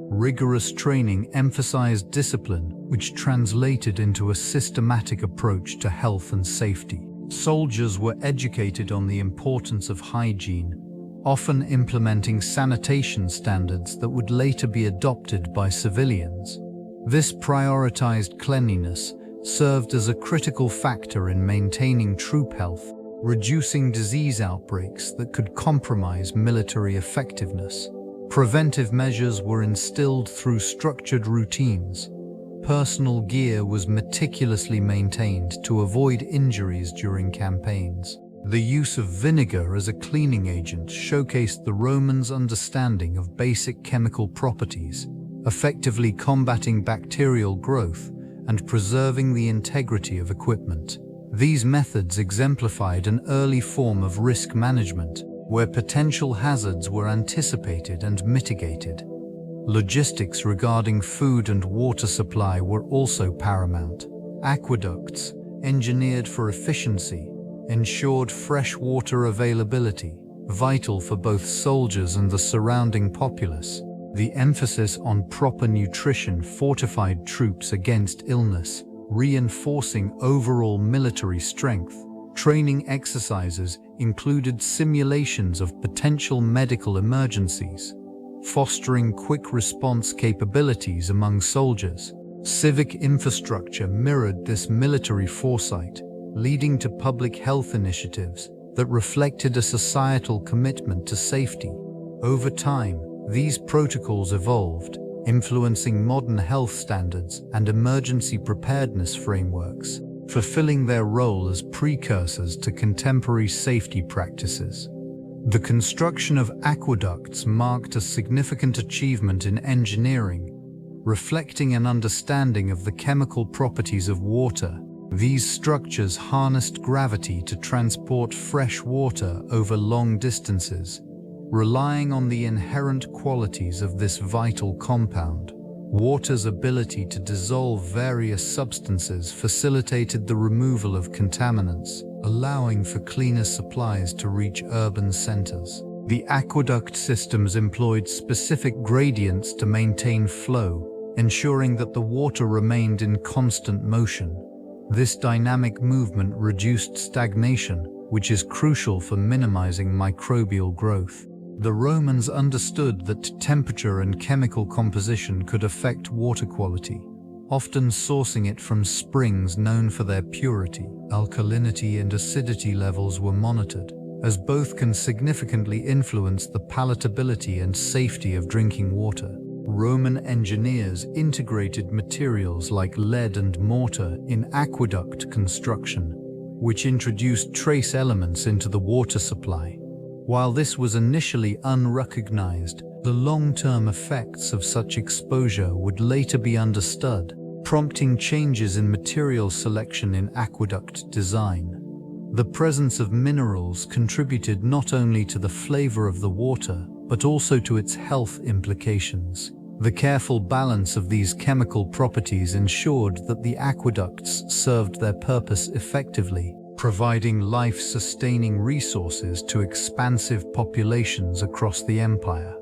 Rigorous training emphasized discipline, which translated into a systematic approach to health and safety. Soldiers were educated on the importance of hygiene, often implementing sanitation standards that would later be adopted by civilians. This prioritized cleanliness served as a critical factor in maintaining troop health, reducing disease outbreaks that could compromise military effectiveness. Preventive measures were instilled through structured routines. Personal gear was meticulously maintained to avoid injuries during campaigns. The use of vinegar as a cleaning agent showcased the Romans' understanding of basic chemical properties, effectively combating bacterial growth and preserving the integrity of equipment. These methods exemplified an early form of risk management, where potential hazards were anticipated and mitigated. Logistics regarding food and water supply were also paramount. Aqueducts, engineered for efficiency, ensured fresh water availability, vital for both soldiers and the surrounding populace. The emphasis on proper nutrition fortified troops against illness, reinforcing overall military strength. Training exercises included simulations of potential medical emergencies, fostering quick response capabilities among soldiers. Civic infrastructure mirrored this military foresight, leading to public health initiatives that reflected a societal commitment to safety. Over time, these protocols evolved, influencing modern health standards and emergency preparedness frameworks, fulfilling their role as precursors to contemporary safety practices. The construction of aqueducts marked a significant achievement in engineering, reflecting an understanding of the chemical properties of water. These structures harnessed gravity to transport fresh water over long distances, relying on the inherent qualities of this vital compound. Water's ability to dissolve various substances facilitated the removal of contaminants, allowing for cleaner supplies to reach urban centers. The aqueduct systems employed specific gradients to maintain flow, ensuring that the water remained in constant motion. This dynamic movement reduced stagnation, which is crucial for minimizing microbial growth. The Romans understood that temperature and chemical composition could affect water quality, often sourcing it from springs known for their purity. Alkalinity and acidity levels were monitored, as both can significantly influence the palatability and safety of drinking water. Roman engineers integrated materials like lead and mortar in aqueduct construction, which introduced trace elements into the water supply. While this was initially unrecognized, the long-term effects of such exposure would later be understood, prompting changes in material selection in aqueduct design. The presence of minerals contributed not only to the flavor of the water, but also to its health implications. The careful balance of these chemical properties ensured that the aqueducts served their purpose effectively, providing life-sustaining resources to expansive populations across the empire.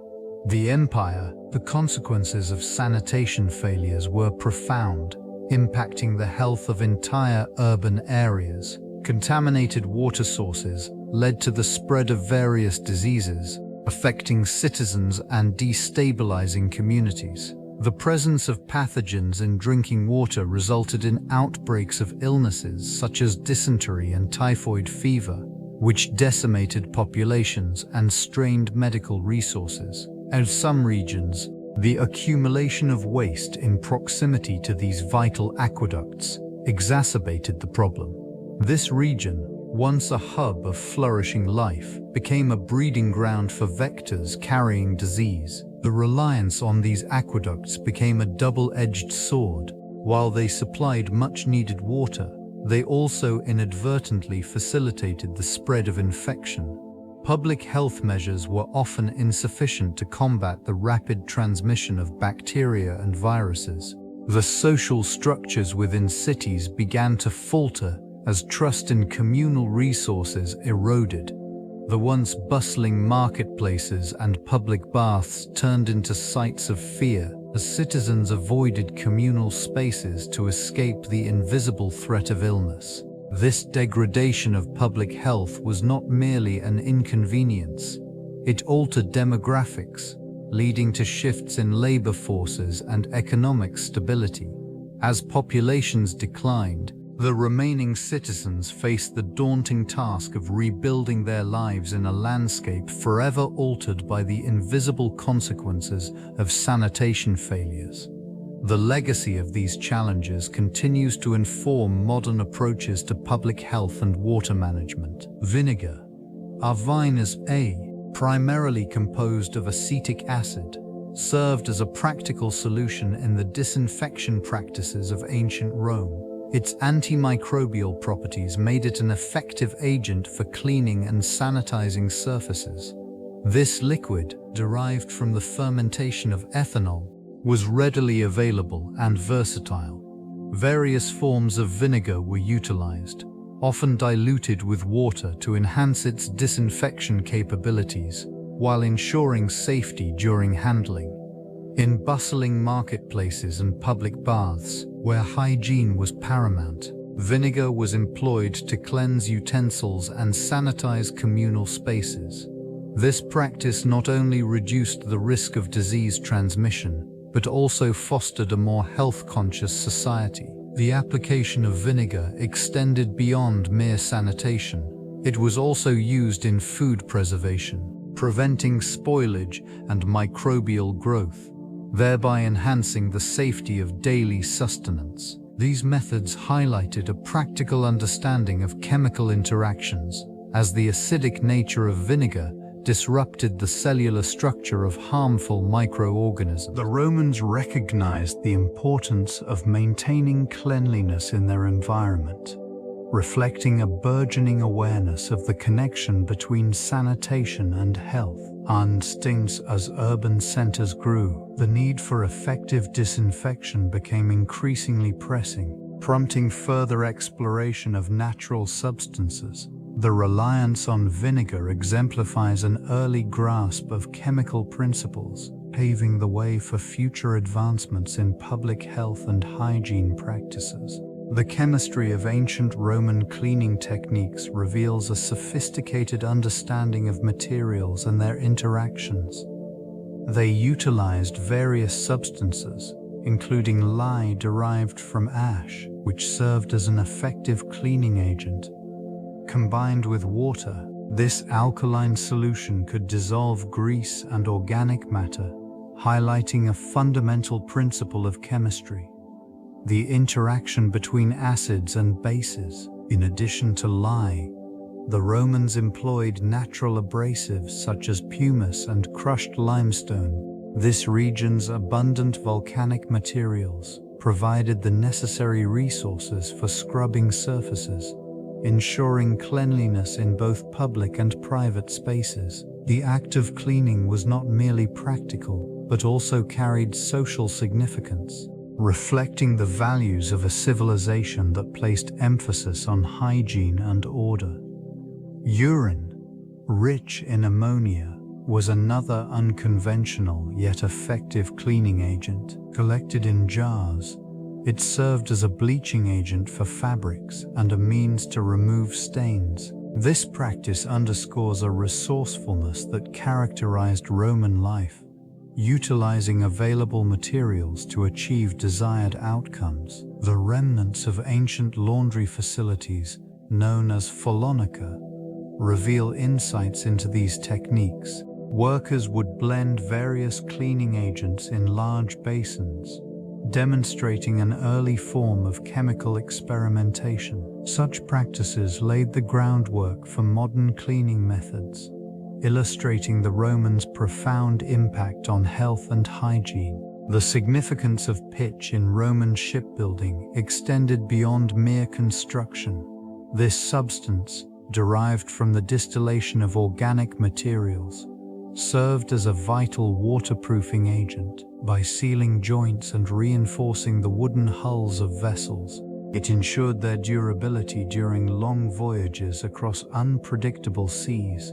The consequences of sanitation failures were profound. impacting the health of entire urban areas. Contaminated water sources led to the spread of various diseases, affecting citizens and destabilizing communities. The presence of pathogens in drinking water resulted in outbreaks of illnesses such as dysentery and typhoid fever, which decimated populations and strained medical resources. In some regions, the accumulation of waste in proximity to these vital aqueducts exacerbated the problem. This region, once a hub of flourishing life, became a breeding ground for vectors carrying disease. The reliance on these aqueducts became a double-edged sword. While they supplied much-needed water, they also inadvertently facilitated the spread of infection. Public health measures were often insufficient to combat the rapid transmission of bacteria and viruses. The social structures within cities began to falter as trust in communal resources eroded. The once bustling marketplaces and public baths turned into sites of fear as citizens avoided communal spaces to escape the invisible threat of illness. This degradation of public health was not merely an inconvenience. It altered demographics, leading to shifts in labor forces and economic stability. As populations declined, the remaining citizens faced the daunting task of rebuilding their lives in a landscape forever altered by the invisible consequences of sanitation failures. The legacy of these challenges continues to inform modern approaches to public health and water management. Vinegar, a vine is primarily composed of acetic acid, served as a practical solution in the disinfection practices of ancient Rome. Its antimicrobial properties made it an effective agent for cleaning and sanitizing surfaces. This liquid, derived from the fermentation of ethanol, was readily available and versatile. Various forms of vinegar were utilized, often diluted with water to enhance its disinfection capabilities, while ensuring safety during handling. In bustling marketplaces and public baths, where hygiene was paramount, vinegar was employed to cleanse utensils and sanitize communal spaces. This practice not only reduced the risk of disease transmission, but also fostered a more health-conscious society. The application of vinegar extended beyond mere sanitation. It was also used in food preservation, preventing spoilage and microbial growth, thereby enhancing the safety of daily sustenance. These methods highlighted a practical understanding of chemical interactions, as the acidic nature of vinegar disrupted the cellular structure of harmful microorganisms. The Romans recognized the importance of maintaining cleanliness in their environment, reflecting a burgeoning awareness of the connection between sanitation and health. As urban centers grew, the need for effective disinfection became increasingly pressing, prompting further exploration of natural substances. The reliance on vinegar exemplifies an early grasp of chemical principles, paving the way for future advancements in public health and hygiene practices. The chemistry of ancient Roman cleaning techniques reveals a sophisticated understanding of materials and their interactions. They utilized various substances, including lye derived from ash, which served as an effective cleaning agent. Combined with water, this alkaline solution could dissolve grease and organic matter, highlighting a fundamental principle of chemistry: the interaction between acids and bases. In addition to lye, the Romans employed natural abrasives such as pumice and crushed limestone. This region's abundant volcanic materials provided the necessary resources for scrubbing surfaces, ensuring cleanliness in both public and private spaces. The act of cleaning was not merely practical, but also carried social significance, reflecting the values of a civilization that placed emphasis on hygiene and order. Urine, rich in ammonia, was another unconventional yet effective cleaning agent. Collected in jars, It served as a bleaching agent for fabrics and a means to remove stains. This practice underscores a resourcefulness that characterized Roman life, utilizing available materials to achieve desired outcomes. The remnants of ancient laundry facilities, known as pholonica, reveal insights into these techniques. Workers would blend various cleaning agents in large basins, demonstrating an early form of chemical experimentation. Such practices laid the groundwork for modern cleaning methods, illustrating the Romans' profound impact on health and hygiene. The significance of pitch in Roman shipbuilding extended beyond mere construction. This substance, derived from the distillation of organic materials, served as a vital waterproofing agent. By sealing joints and reinforcing the wooden hulls of vessels, it ensured their durability during long voyages across unpredictable seas.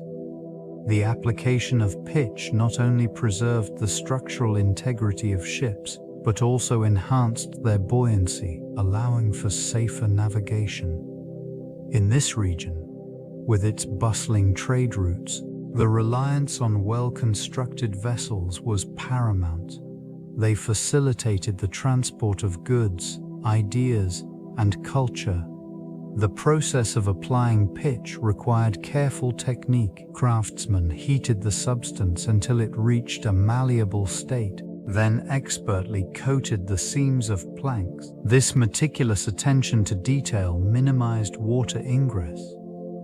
The application of pitch not only preserved the structural integrity of ships, but also enhanced their buoyancy, allowing for safer navigation. In this region, with its bustling trade routes, the reliance on well-constructed vessels was paramount. They facilitated the transport of goods, ideas, and culture. The process of applying pitch required careful technique. Craftsmen heated the substance until it reached a malleable state, then expertly coated the seams of planks. This meticulous attention to detail minimized water ingress,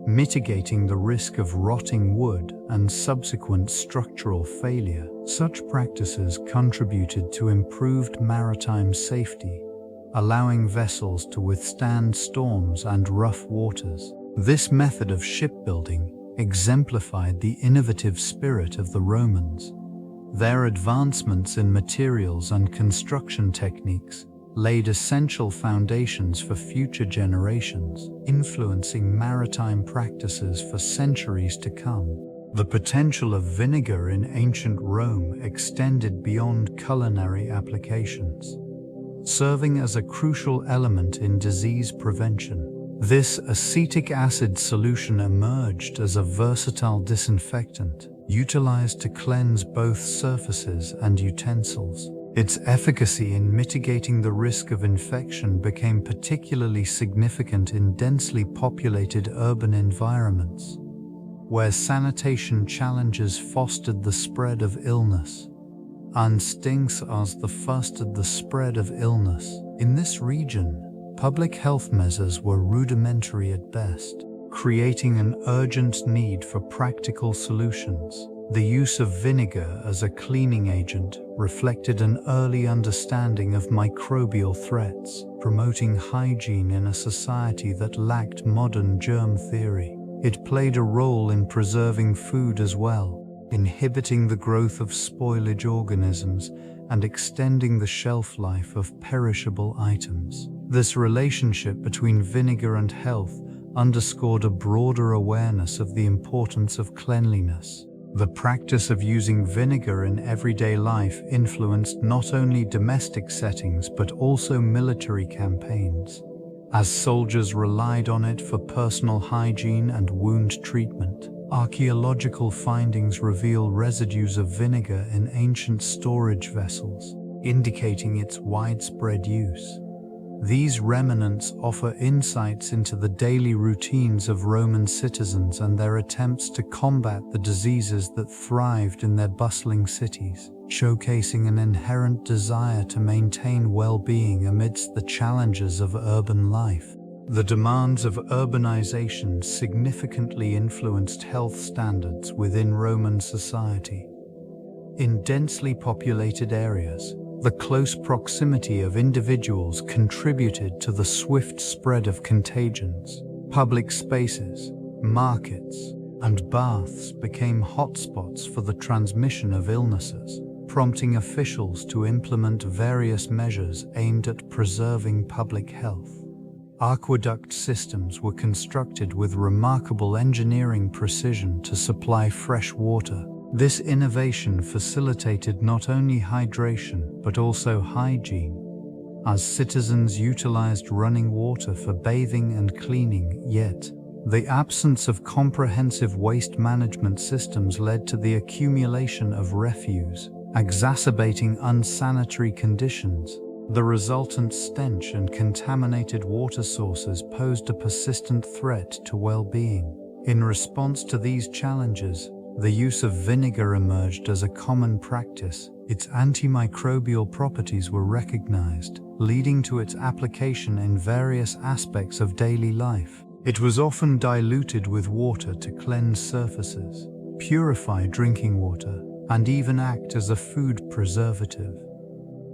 mitigating the risk of rotting wood and subsequent structural failure. Such practices contributed to improved maritime safety, allowing vessels to withstand storms and rough waters. This method of shipbuilding exemplified the innovative spirit of the Romans. Their advancements in materials and construction techniques laid essential foundations for future generations, influencing maritime practices for centuries to come. The potential of vinegar in ancient Rome extended beyond culinary applications, serving as a crucial element in disease prevention. This acetic acid solution emerged as a versatile disinfectant, utilized to cleanse both surfaces and utensils. Its efficacy in mitigating the risk of infection became particularly significant in densely populated urban environments, where sanitation challenges fostered the spread of illness. Instincts as the fostered the spread of illness. In this region, public health measures were rudimentary at best, creating an urgent need for practical solutions. The use of vinegar as a cleaning agent reflected an early understanding of microbial threats, promoting hygiene in a society that lacked modern germ theory. It played a role in preserving food as well, inhibiting the growth of spoilage organisms and extending the shelf life of perishable items. This relationship between vinegar and health underscored a broader awareness of the importance of cleanliness. The practice of using vinegar in everyday life influenced not only domestic settings but also military campaigns, as soldiers relied on it for personal hygiene and wound treatment. Archaeological findings reveal residues of vinegar in ancient storage vessels, indicating its widespread use. These remnants offer insights into the daily routines of Roman citizens and their attempts to combat the diseases that thrived in their bustling cities, showcasing an inherent desire to maintain well-being amidst the challenges of urban life. The demands of urbanization significantly influenced health standards within Roman society. In densely populated areas, the close proximity of individuals contributed to the swift spread of contagions. Public spaces, markets, and baths became hotspots for the transmission of illnesses, prompting officials to implement various measures aimed at preserving public health. Aqueduct systems were constructed with remarkable engineering precision to supply fresh water. This innovation facilitated not only hydration but also hygiene, as citizens utilized running water for bathing and cleaning, yet the absence of comprehensive waste management systems led to the accumulation of refuse, exacerbating unsanitary conditions. The resultant stench and contaminated water sources posed a persistent threat to well-being. In response to these challenges, the use of vinegar emerged as a common practice. Its antimicrobial properties were recognized, leading to its application in various aspects of daily life. It was often diluted with water to cleanse surfaces, purify drinking water, and even act as a food preservative.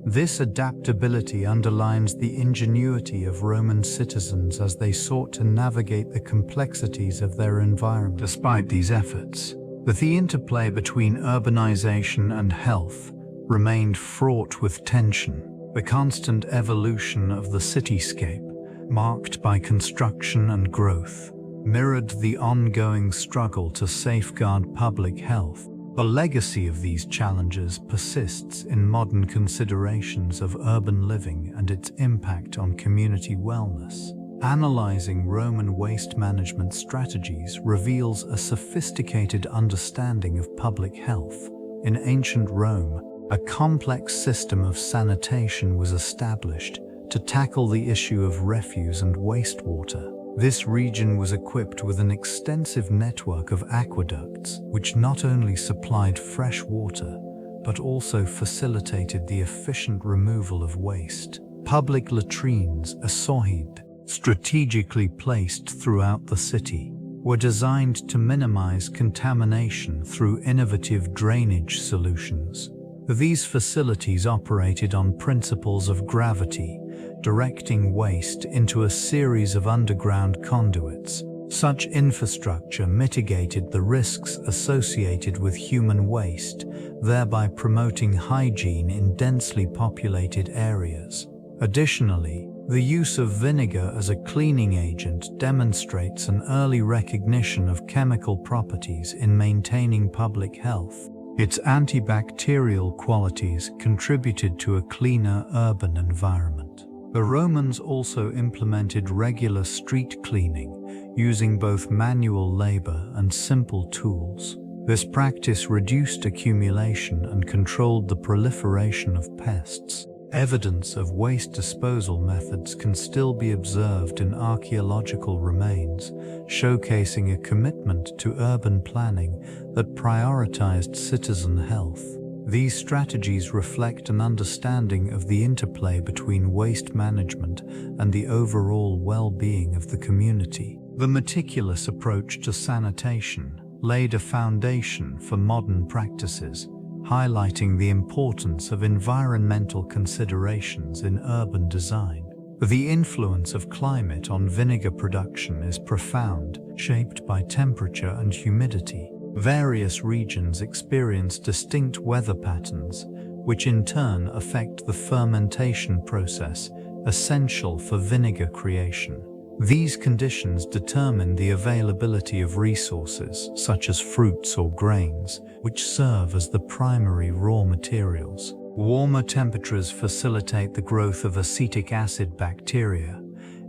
This adaptability underlines the ingenuity of Roman citizens as they sought to navigate the complexities of their environment. Despite these efforts, the interplay between urbanization and health remained fraught with tension. The constant evolution of the cityscape, marked by construction and growth, mirrored the ongoing struggle to safeguard public health. The legacy of these challenges persists in modern considerations of urban living and its impact on community wellness. Analyzing Roman waste management strategies reveals a sophisticated understanding of public health. In ancient Rome, a complex system of sanitation was established to tackle the issue of refuse and wastewater. This region was equipped with an extensive network of aqueducts, which not only supplied fresh water, but also facilitated the efficient removal of waste. Public latrines, asohid, strategically placed throughout the city, were designed to minimize contamination through innovative drainage solutions. These facilities operated on principles of gravity, directing waste into a series of underground conduits. Such infrastructure mitigated the risks associated with human waste, thereby promoting hygiene in densely populated areas. Additionally, the use of vinegar as a cleaning agent demonstrates an early recognition of chemical properties in maintaining public health. Its antibacterial qualities contributed to a cleaner urban environment. The Romans also implemented regular street cleaning, using both manual labor and simple tools. This practice reduced accumulation and controlled the proliferation of pests. Evidence of waste disposal methods can still be observed in archaeological remains, showcasing a commitment to urban planning that prioritized citizen health. These strategies reflect an understanding of the interplay between waste management and the overall well-being of the community. The meticulous approach to sanitation laid a foundation for modern practices, highlighting the importance of environmental considerations in urban design. The influence of climate on vinegar production is profound, shaped by temperature and humidity. Various regions experience distinct weather patterns, which in turn affect the fermentation process essential for vinegar creation. These conditions determine the availability of resources, such as fruits or grains, which serve as the primary raw materials. Warmer temperatures facilitate the growth of acetic acid bacteria,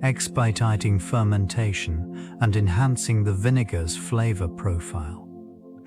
expediting fermentation and enhancing the vinegar's flavor profile.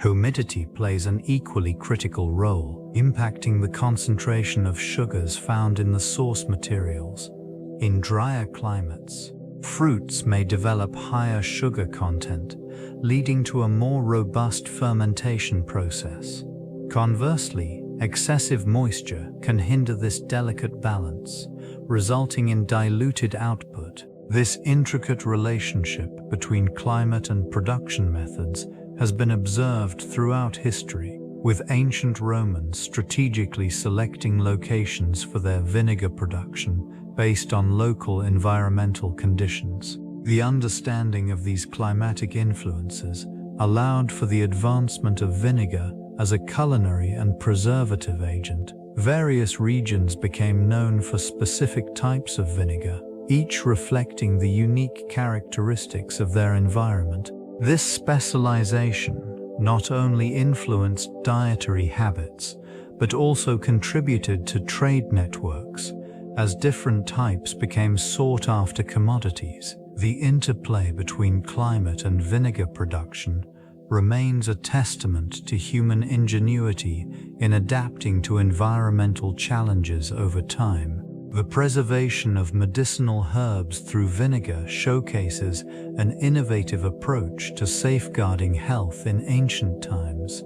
Humidity plays an equally critical role, impacting the concentration of sugars found in the source materials. In drier climates, fruits may develop higher sugar content, leading to a more robust fermentation process. Conversely, excessive moisture can hinder this delicate balance, resulting in diluted output. This intricate relationship between climate and production methods has been observed throughout history, with ancient Romans strategically selecting locations for their vinegar production based on local environmental conditions. The understanding of these climatic influences allowed for the advancement of vinegar as a culinary and preservative agent. Various regions became known for specific types of vinegar, each reflecting the unique characteristics of their environment. This specialization not only influenced dietary habits, but also contributed to trade networks, As different types became sought-after commodities, the interplay between climate and vinegar production remains a testament to human ingenuity in adapting to environmental challenges over time. The preservation of medicinal herbs through vinegar showcases an innovative approach to safeguarding health in ancient times.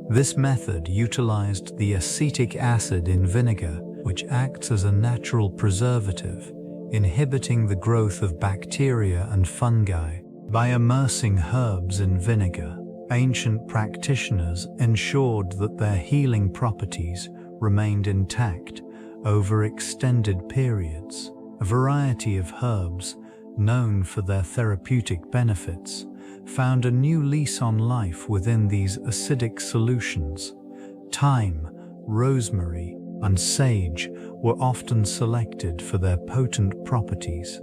This method utilized the acetic acid in vinegar, which acts as a natural preservative, inhibiting the growth of bacteria and fungi. By immersing herbs in vinegar, ancient practitioners ensured that their healing properties remained intact over extended periods. A variety of herbs, known for their therapeutic benefits, found a new lease on life within these acidic solutions. Thyme, rosemary, and sage were often selected for their potent properties,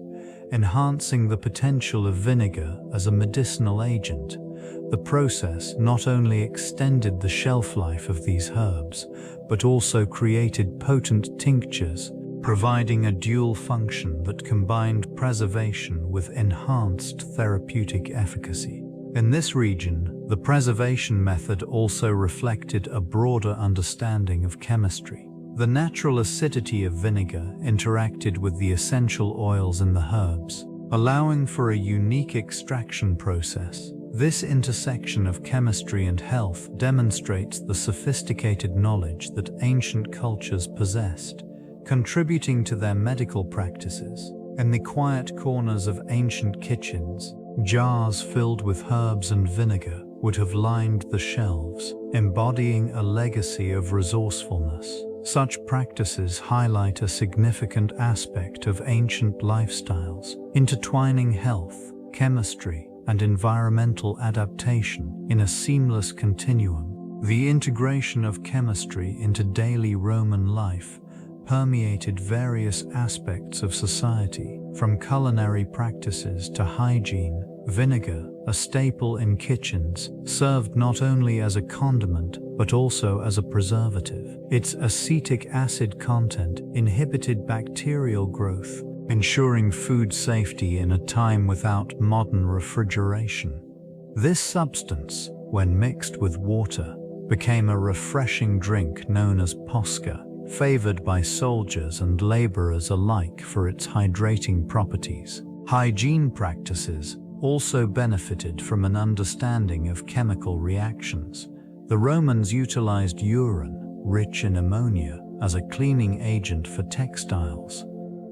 enhancing the potential of vinegar as a medicinal agent. The process not only extended the shelf life of these herbs, but also created potent tinctures, providing a dual function that combined preservation with enhanced therapeutic efficacy. In this region, the preservation method also reflected a broader understanding of chemistry. The natural acidity of vinegar interacted with the essential oils in the herbs, allowing for a unique extraction process. This intersection of chemistry and health demonstrates the sophisticated knowledge that ancient cultures possessed, contributing to their medical practices. In the quiet corners of ancient kitchens, jars filled with herbs and vinegar would have lined the shelves, embodying a legacy of resourcefulness. Such practices highlight a significant aspect of ancient lifestyles, intertwining health, chemistry, and environmental adaptation in a seamless continuum. The integration of chemistry into daily Roman life permeated various aspects of society, from culinary practices to hygiene. Vinegar, a staple in kitchens, served not only as a condiment but also as a preservative. Its acetic acid content inhibited bacterial growth, ensuring food safety in a time without modern refrigeration. This substance, when mixed with water, became a refreshing drink known as posca, favored by soldiers and laborers alike for its hydrating properties. Hygiene practices also benefited from an understanding of chemical reactions. The Romans utilized urine, rich in ammonia, as a cleaning agent for textiles.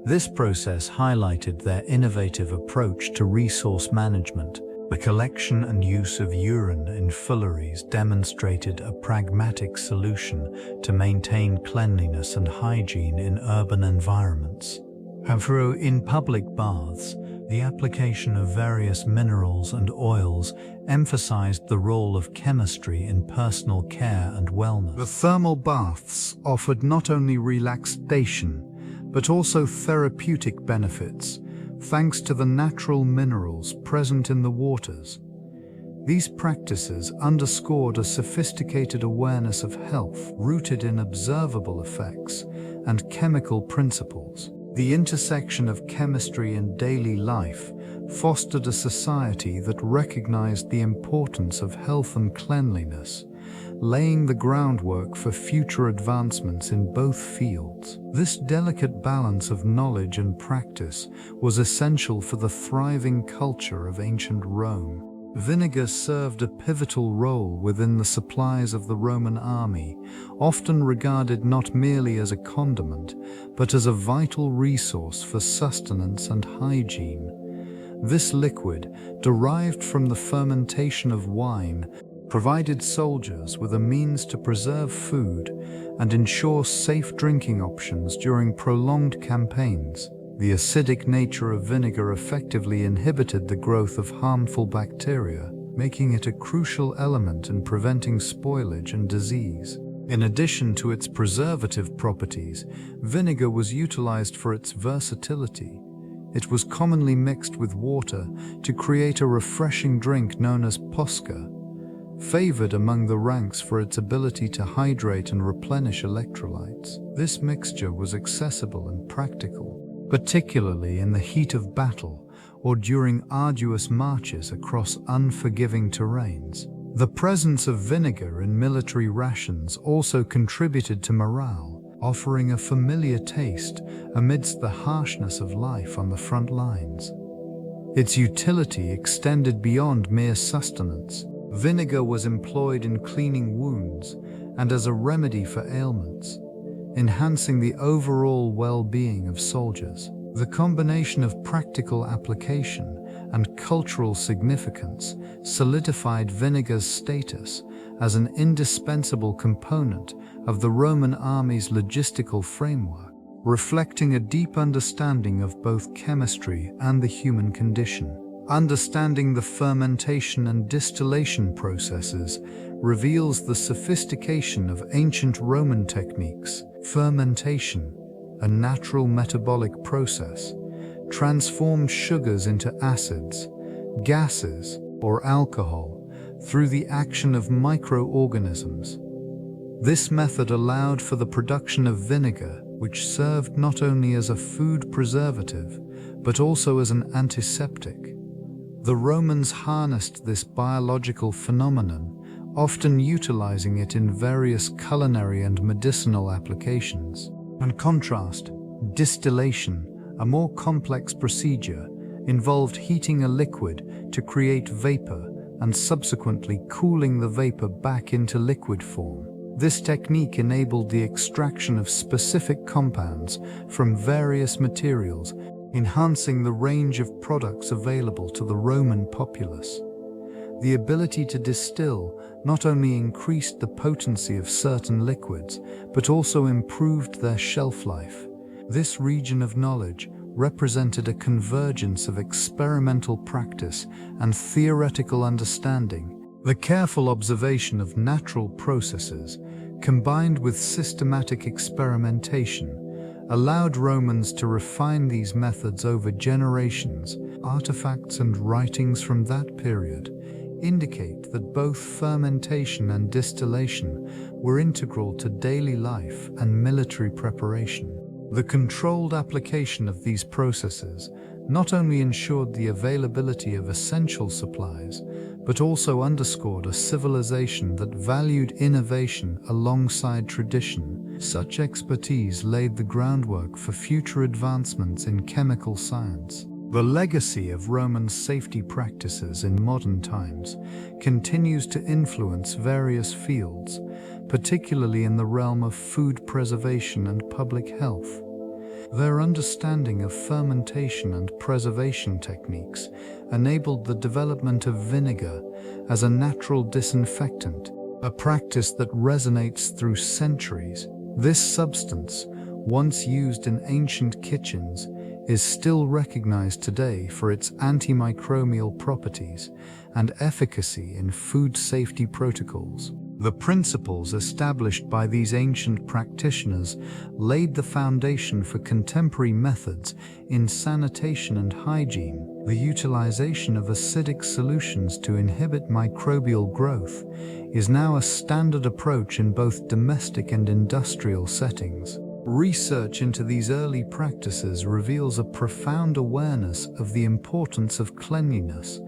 This process highlighted their innovative approach to resource management. The collection and use of urine in filleries demonstrated a pragmatic solution to maintain cleanliness and hygiene in urban environments. However, in public baths, the application of various minerals and oils emphasized the role of chemistry in personal care and wellness. The thermal baths offered not only relaxation, but also therapeutic benefits, thanks to the natural minerals present in the waters. These practices underscored a sophisticated awareness of health rooted in observable effects and chemical principles. The intersection of chemistry and daily life fostered a society that recognized the importance of health and cleanliness, laying the groundwork for future advancements in both fields. This delicate balance of knowledge and practice was essential for the thriving culture of ancient Rome. Vinegar served a pivotal role within the supplies of the Roman army, often regarded not merely as a condiment, but as a vital resource for sustenance and hygiene. This liquid, derived from the fermentation of wine, provided soldiers with a means to preserve food and ensure safe drinking options during prolonged campaigns. The acidic nature of vinegar effectively inhibited the growth of harmful bacteria, making it a crucial element in preventing spoilage and disease. In addition to its preservative properties, vinegar was utilized for its versatility. It was commonly mixed with water to create a refreshing drink known as posca, favored among the ranks for its ability to hydrate and replenish electrolytes. This mixture was accessible and practical, particularly in the heat of battle or during arduous marches across unforgiving terrains. The presence of vinegar in military rations also contributed to morale, offering a familiar taste amidst the harshness of life on the front lines. Its utility extended beyond mere sustenance. Vinegar was employed in cleaning wounds and as a remedy for ailments, enhancing the overall well-being of soldiers. The combination of practical application and cultural significance solidified vinegar's status as an indispensable component of the Roman army's logistical framework, reflecting a deep understanding of both chemistry and the human condition. Understanding the fermentation and distillation processes reveals the sophistication of ancient Roman techniques. Fermentation, a natural metabolic process, transformed sugars into acids, gases, or alcohol through the action of microorganisms. This method allowed for the production of vinegar, which served not only as a food preservative, but also as an antiseptic. The Romans harnessed this biological phenomenon, often utilizing it in various culinary and medicinal applications. In contrast, distillation, a more complex procedure, involved heating a liquid to create vapor and subsequently cooling the vapor back into liquid form. This technique enabled the extraction of specific compounds from various materials, enhancing the range of products available to the Roman populace. The ability to distill not only increased the potency of certain liquids, but also improved their shelf life. This region of knowledge represented a convergence of experimental practice and theoretical understanding. The careful observation of natural processes, combined with systematic experimentation, allowed Romans to refine these methods over generations. Artifacts and writings from that period indicate that both fermentation and distillation were integral to daily life and military preparation. The controlled application of these processes not only ensured the availability of essential supplies, but also underscored a civilization that valued innovation alongside tradition. Such expertise laid the groundwork for future advancements in chemical science. The legacy of Roman safety practices in modern times continues to influence various fields, particularly in the realm of food preservation and public health. Their understanding of fermentation and preservation techniques enabled the development of vinegar as a natural disinfectant, a practice that resonates through centuries. This substance, once used in ancient kitchens, is still recognized today for its antimicrobial properties and efficacy in food safety protocols. The principles established by these ancient practitioners laid the foundation for contemporary methods in sanitation and hygiene. The utilization of acidic solutions to inhibit microbial growth is now a standard approach in both domestic and industrial settings. Research into these early practices reveals a profound awareness of the importance of cleanliness,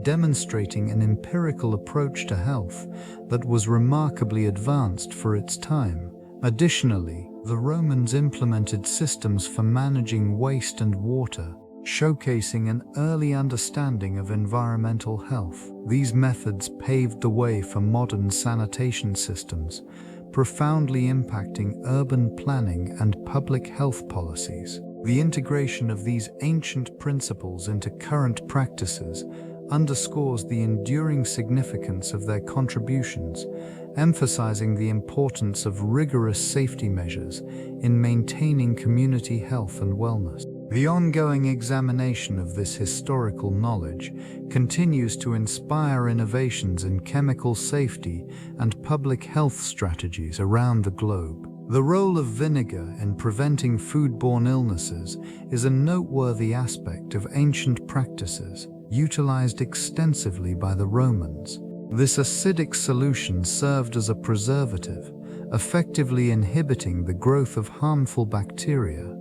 demonstrating an empirical approach to health that was remarkably advanced for its time. Additionally, the Romans implemented systems for managing waste and water, showcasing an early understanding of environmental health. These methods paved the way for modern sanitation systems, profoundly impacting urban planning and public health policies. The integration of these ancient principles into current practices underscores the enduring significance of their contributions, emphasizing the importance of rigorous safety measures in maintaining community health and wellness. The ongoing examination of this historical knowledge continues to inspire innovations in chemical safety and public health strategies around the globe. The role of vinegar in preventing foodborne illnesses is a noteworthy aspect of ancient practices, utilized extensively by the Romans. This acidic solution served as a preservative, effectively inhibiting the growth of harmful bacteria.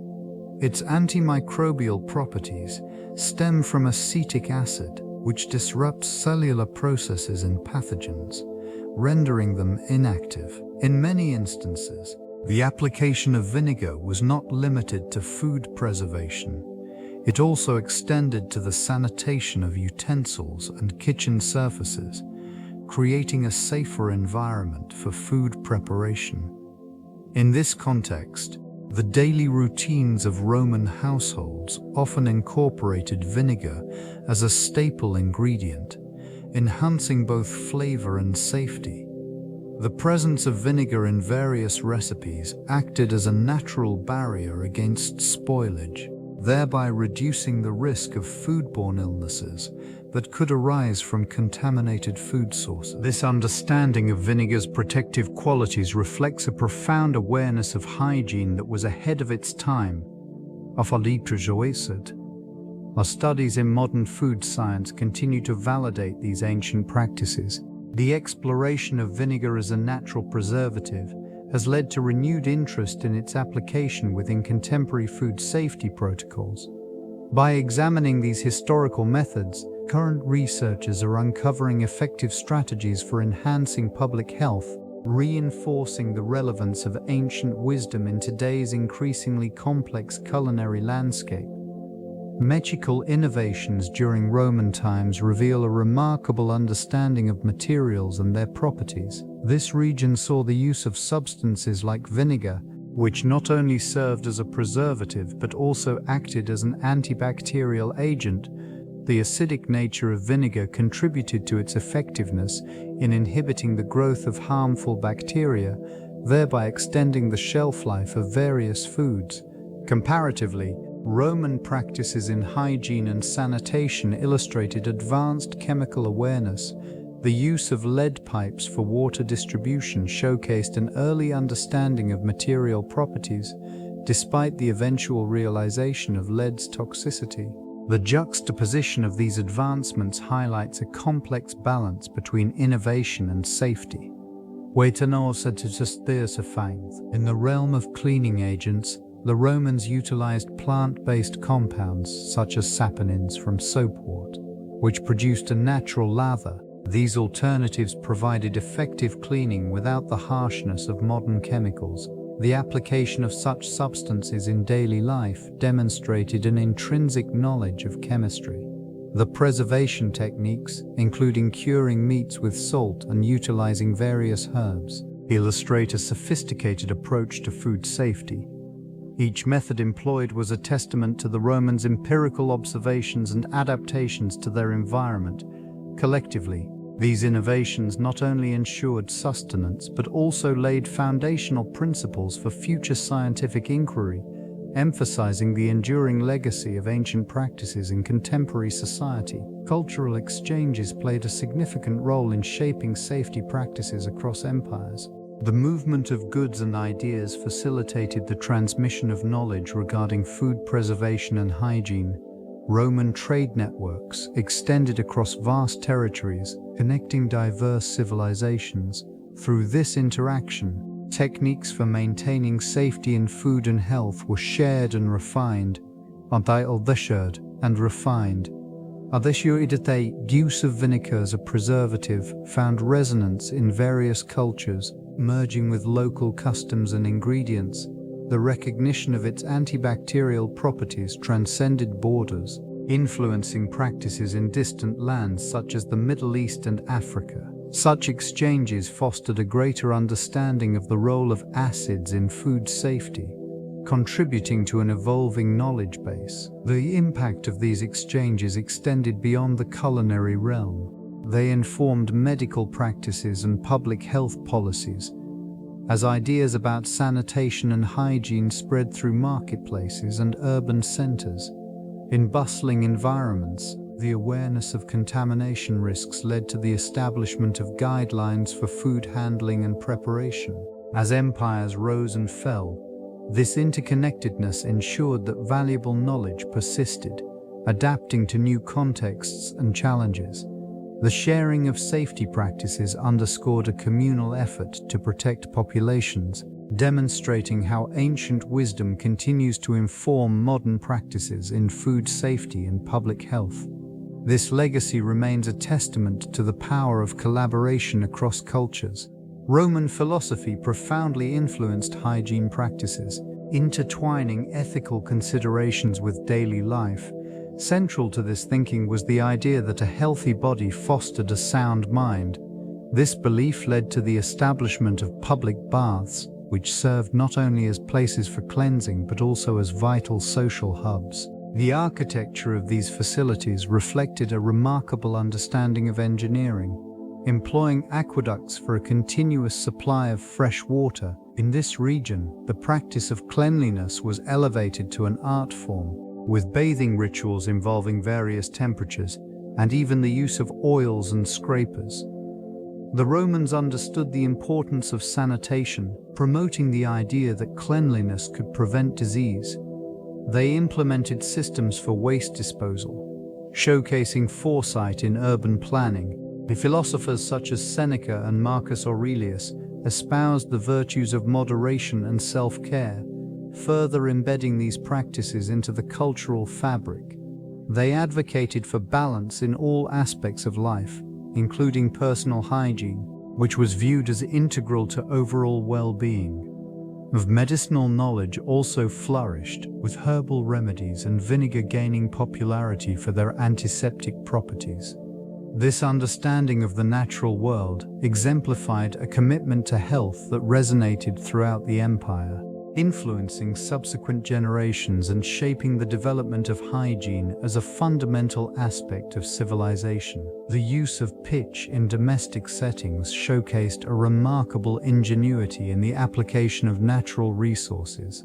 Its antimicrobial properties stem from acetic acid, which disrupts cellular processes in pathogens, rendering them inactive. In many instances, the application of vinegar was not limited to food preservation. It also extended to the sanitation of utensils and kitchen surfaces, creating a safer environment for food preparation. In this context, the daily routines of Roman households often incorporated vinegar as a staple ingredient, enhancing both flavor and safety. The presence of vinegar in various recipes acted as a natural barrier against spoilage, thereby reducing the risk of foodborne illnesses that could arise from contaminated food sources. This understanding of vinegar's protective qualities reflects a profound awareness of hygiene that was ahead of its time. Our studies in modern food science continue to validate these ancient practices. The exploration of vinegar as a natural preservative has led to renewed interest in its application within contemporary food safety protocols. By examining these historical methods, current researchers are uncovering effective strategies for enhancing public health, reinforcing the relevance of ancient wisdom in today's increasingly complex culinary landscape. Metrical innovations during Roman times reveal a remarkable understanding of materials and their properties. This region saw the use of substances like vinegar, which not only served as a preservative but also acted as an antibacterial agent. The acidic nature of vinegar contributed to its effectiveness in inhibiting the growth of harmful bacteria, thereby extending the shelf life of various foods. Comparatively, Roman practices in hygiene and sanitation illustrated advanced chemical awareness. The use of lead pipes for water distribution showcased an early understanding of material properties, despite the eventual realization of lead's toxicity. The juxtaposition of these advancements highlights a complex balance between innovation and safety. In the realm of cleaning agents, the Romans utilized plant-based compounds such as saponins from soapwort, which produced a natural lather. These alternatives provided effective cleaning without the harshness of modern chemicals. The application of such substances in daily life demonstrated an intrinsic knowledge of chemistry. The preservation techniques, including curing meats with salt and utilizing various herbs, illustrate a sophisticated approach to food safety. Each method employed was a testament to the Romans' empirical observations and adaptations to their environment. Collectively, these innovations not only ensured sustenance but also laid foundational principles for future scientific inquiry, emphasizing the enduring legacy of ancient practices in contemporary society. Cultural exchanges played a significant role in shaping safety practices across empires. The movement of goods and ideas facilitated the transmission of knowledge regarding food preservation and hygiene. Roman trade networks extended across vast territories, connecting diverse civilizations. Through this interaction, techniques for maintaining safety in food and health were shared and refined. The use of vinegar as a preservative found resonance in various cultures, merging with local customs and ingredients. The recognition of its antibacterial properties transcended borders, influencing practices in distant lands such as the Middle East and Africa. Such exchanges fostered a greater understanding of the role of acids in food safety, contributing to an evolving knowledge base. The impact of these exchanges extended beyond the culinary realm. They informed medical practices and public health policies, as ideas about sanitation and hygiene spread through marketplaces and urban centers. In bustling environments, the awareness of contamination risks led to the establishment of guidelines for food handling and preparation. As empires rose and fell, this interconnectedness ensured that valuable knowledge persisted, adapting to new contexts and challenges. The sharing of safety practices underscored a communal effort to protect populations, demonstrating how ancient wisdom continues to inform modern practices in food safety and public health. This legacy remains a testament to the power of collaboration across cultures. Roman philosophy profoundly influenced hygiene practices, intertwining ethical considerations with daily life. Central to this thinking was the idea that a healthy body fostered a sound mind. This belief led to the establishment of public baths, which served not only as places for cleansing but also as vital social hubs. The architecture of these facilities reflected a remarkable understanding of engineering, employing aqueducts for a continuous supply of fresh water. In this region, the practice of cleanliness was elevated to an art form, with bathing rituals involving various temperatures and even the use of oils and scrapers. The Romans understood the importance of sanitation, promoting the idea that cleanliness could prevent disease. They implemented systems for waste disposal, showcasing foresight in urban planning. The philosophers such as Seneca and Marcus Aurelius espoused the virtues of moderation and self-care, further embedding these practices into the cultural fabric. They advocated for balance in all aspects of life, including personal hygiene, which was viewed as integral to overall well-being. Medicinal knowledge also flourished, with herbal remedies and vinegar gaining popularity for their antiseptic properties. This understanding of the natural world exemplified a commitment to health that resonated throughout the empire, influencing subsequent generations and shaping the development of hygiene as a fundamental aspect of civilization. The use of pitch in domestic settings showcased a remarkable ingenuity in the application of natural resources.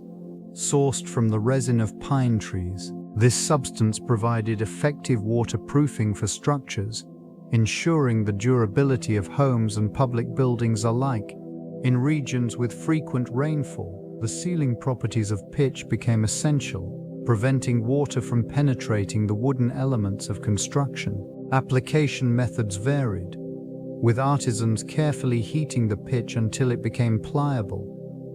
Sourced from the resin of pine trees, this substance provided effective waterproofing for structures, ensuring the durability of homes and public buildings alike. In regions with frequent rainfall, the sealing properties of pitch became essential, preventing water from penetrating the wooden elements of construction. Application methods varied, with artisans carefully heating the pitch until it became pliable.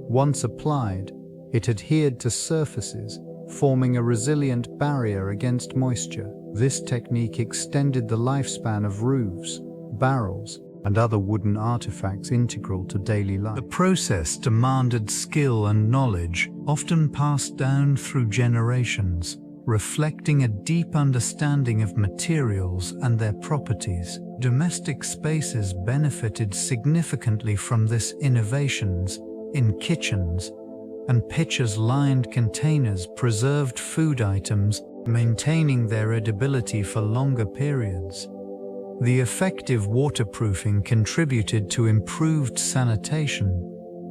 Once applied, it adhered to surfaces, forming a resilient barrier against moisture. This technique extended the lifespan of roofs, barrels, and other wooden artifacts integral to daily life. The process demanded skill and knowledge, often passed down through generations, reflecting a deep understanding of materials and their properties. Domestic spaces benefited significantly from this innovations. In kitchens and pitchers-lined containers preserved food items, maintaining their edibility for longer periods. The effective waterproofing contributed to improved sanitation,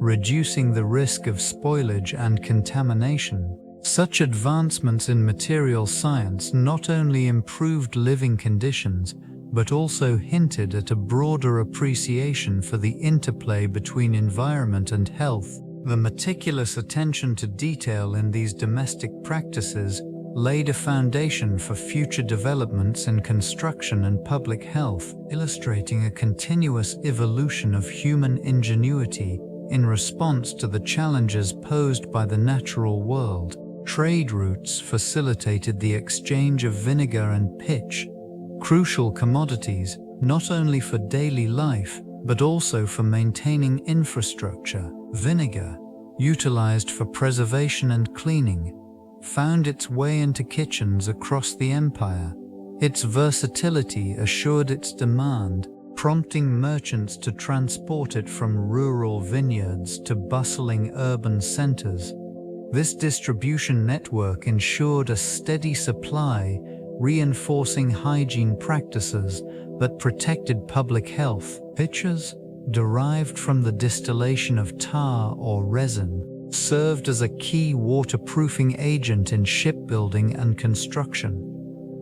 reducing the risk of spoilage and contamination. Such advancements in material science not only improved living conditions, but also hinted at a broader appreciation for the interplay between environment and health. The meticulous attention to detail in these domestic practices laid a foundation for future developments in construction and public health, illustrating a continuous evolution of human ingenuity in response to the challenges posed by the natural world. Trade routes facilitated the exchange of vinegar and pitch, crucial commodities not only for daily life, but also for maintaining infrastructure. Vinegar, utilized for preservation and cleaning, found its way into kitchens across the empire. Its versatility assured its demand, prompting merchants to transport it from rural vineyards to bustling urban centers. This distribution network ensured a steady supply, reinforcing hygiene practices that protected public health. Pitchers, derived from the distillation of tar or resin, served as a key waterproofing agent in shipbuilding and construction.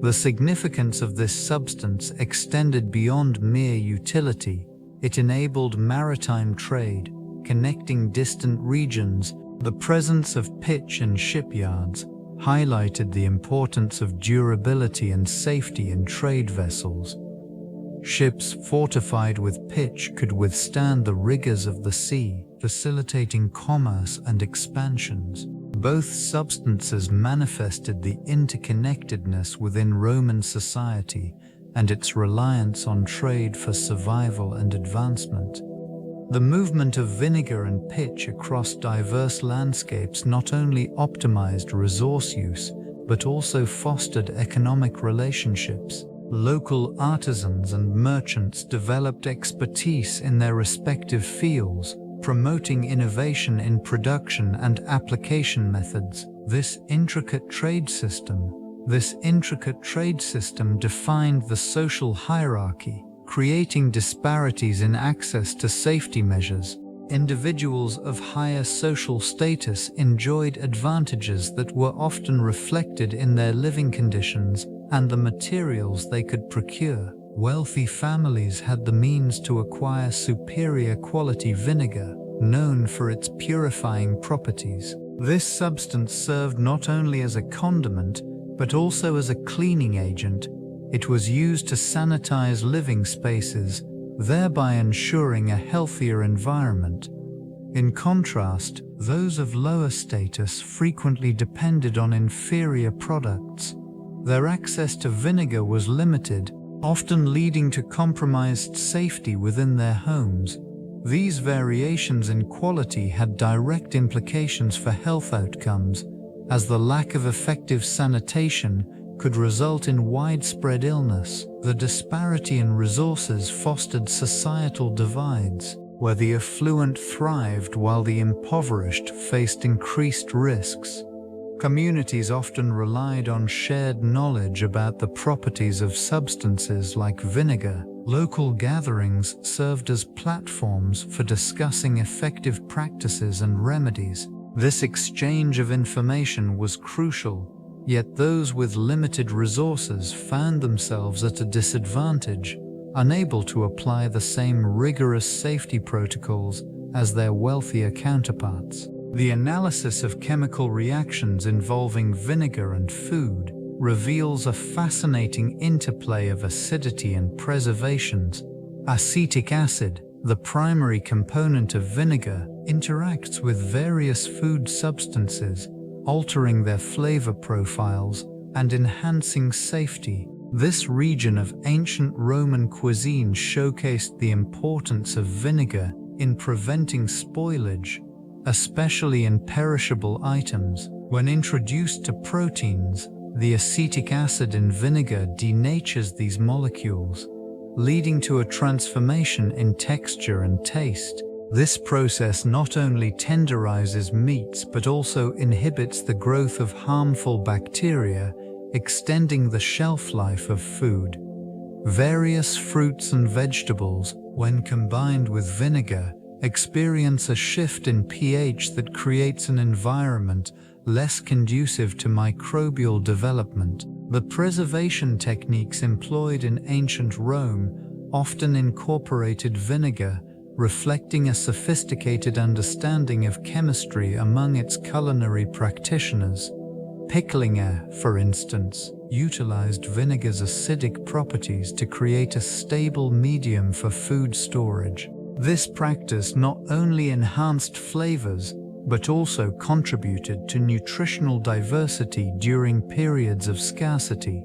The significance of this substance extended beyond mere utility. It enabled maritime trade, connecting distant regions. The presence of pitch in shipyards highlighted the importance of durability and safety in trade vessels. Ships fortified with pitch could withstand the rigors of the sea, facilitating commerce and expansions. Both substances manifested the interconnectedness within Roman society and its reliance on trade for survival and advancement. The movement of vinegar and pitch across diverse landscapes not only optimized resource use, but also fostered economic relationships. Local artisans and merchants developed expertise in their respective fields, promoting innovation in production and application methods. This intricate trade system defined the social hierarchy, creating disparities in access to safety measures. Individuals of higher social status enjoyed advantages that were often reflected in their living conditions and the materials they could procure. Wealthy families had the means to acquire superior quality vinegar, known for its purifying properties. This substance served not only as a condiment, but also as a cleaning agent. It was used to sanitize living spaces, thereby ensuring a healthier environment. In contrast, those of lower status frequently depended on inferior products. Their access to vinegar was limited, often leading to compromised safety within their homes. These variations in quality had direct implications for health outcomes, as the lack of effective sanitation could result in widespread illness. The disparity in resources fostered societal divides, where the affluent thrived while the impoverished faced increased risks. Communities often relied on shared knowledge about the properties of substances like vinegar. Local gatherings served as platforms for discussing effective practices and remedies. This exchange of information was crucial, yet those with limited resources found themselves at a disadvantage, unable to apply the same rigorous safety protocols as their wealthier counterparts. The analysis of chemical reactions involving vinegar and food reveals a fascinating interplay of acidity and preservations. Acetic acid, the primary component of vinegar, interacts with various food substances, altering their flavor profiles and enhancing safety. This region of ancient Roman cuisine showcased the importance of vinegar in preventing spoilage, especially in perishable items. When introduced to proteins, the acetic acid in vinegar denatures these molecules, leading to a transformation in texture and taste. This process not only tenderizes meats but also inhibits the growth of harmful bacteria, extending the shelf life of food. Various fruits and vegetables, when combined with vinegar, experience a shift in pH that creates an environment less conducive to microbial development. The preservation techniques employed in ancient Rome often incorporated vinegar, reflecting a sophisticated understanding of chemistry among its culinary practitioners. Pickling, for instance, utilized vinegar's acidic properties to create a stable medium for food storage. This practice not only enhanced flavors, but also contributed to nutritional diversity during periods of scarcity.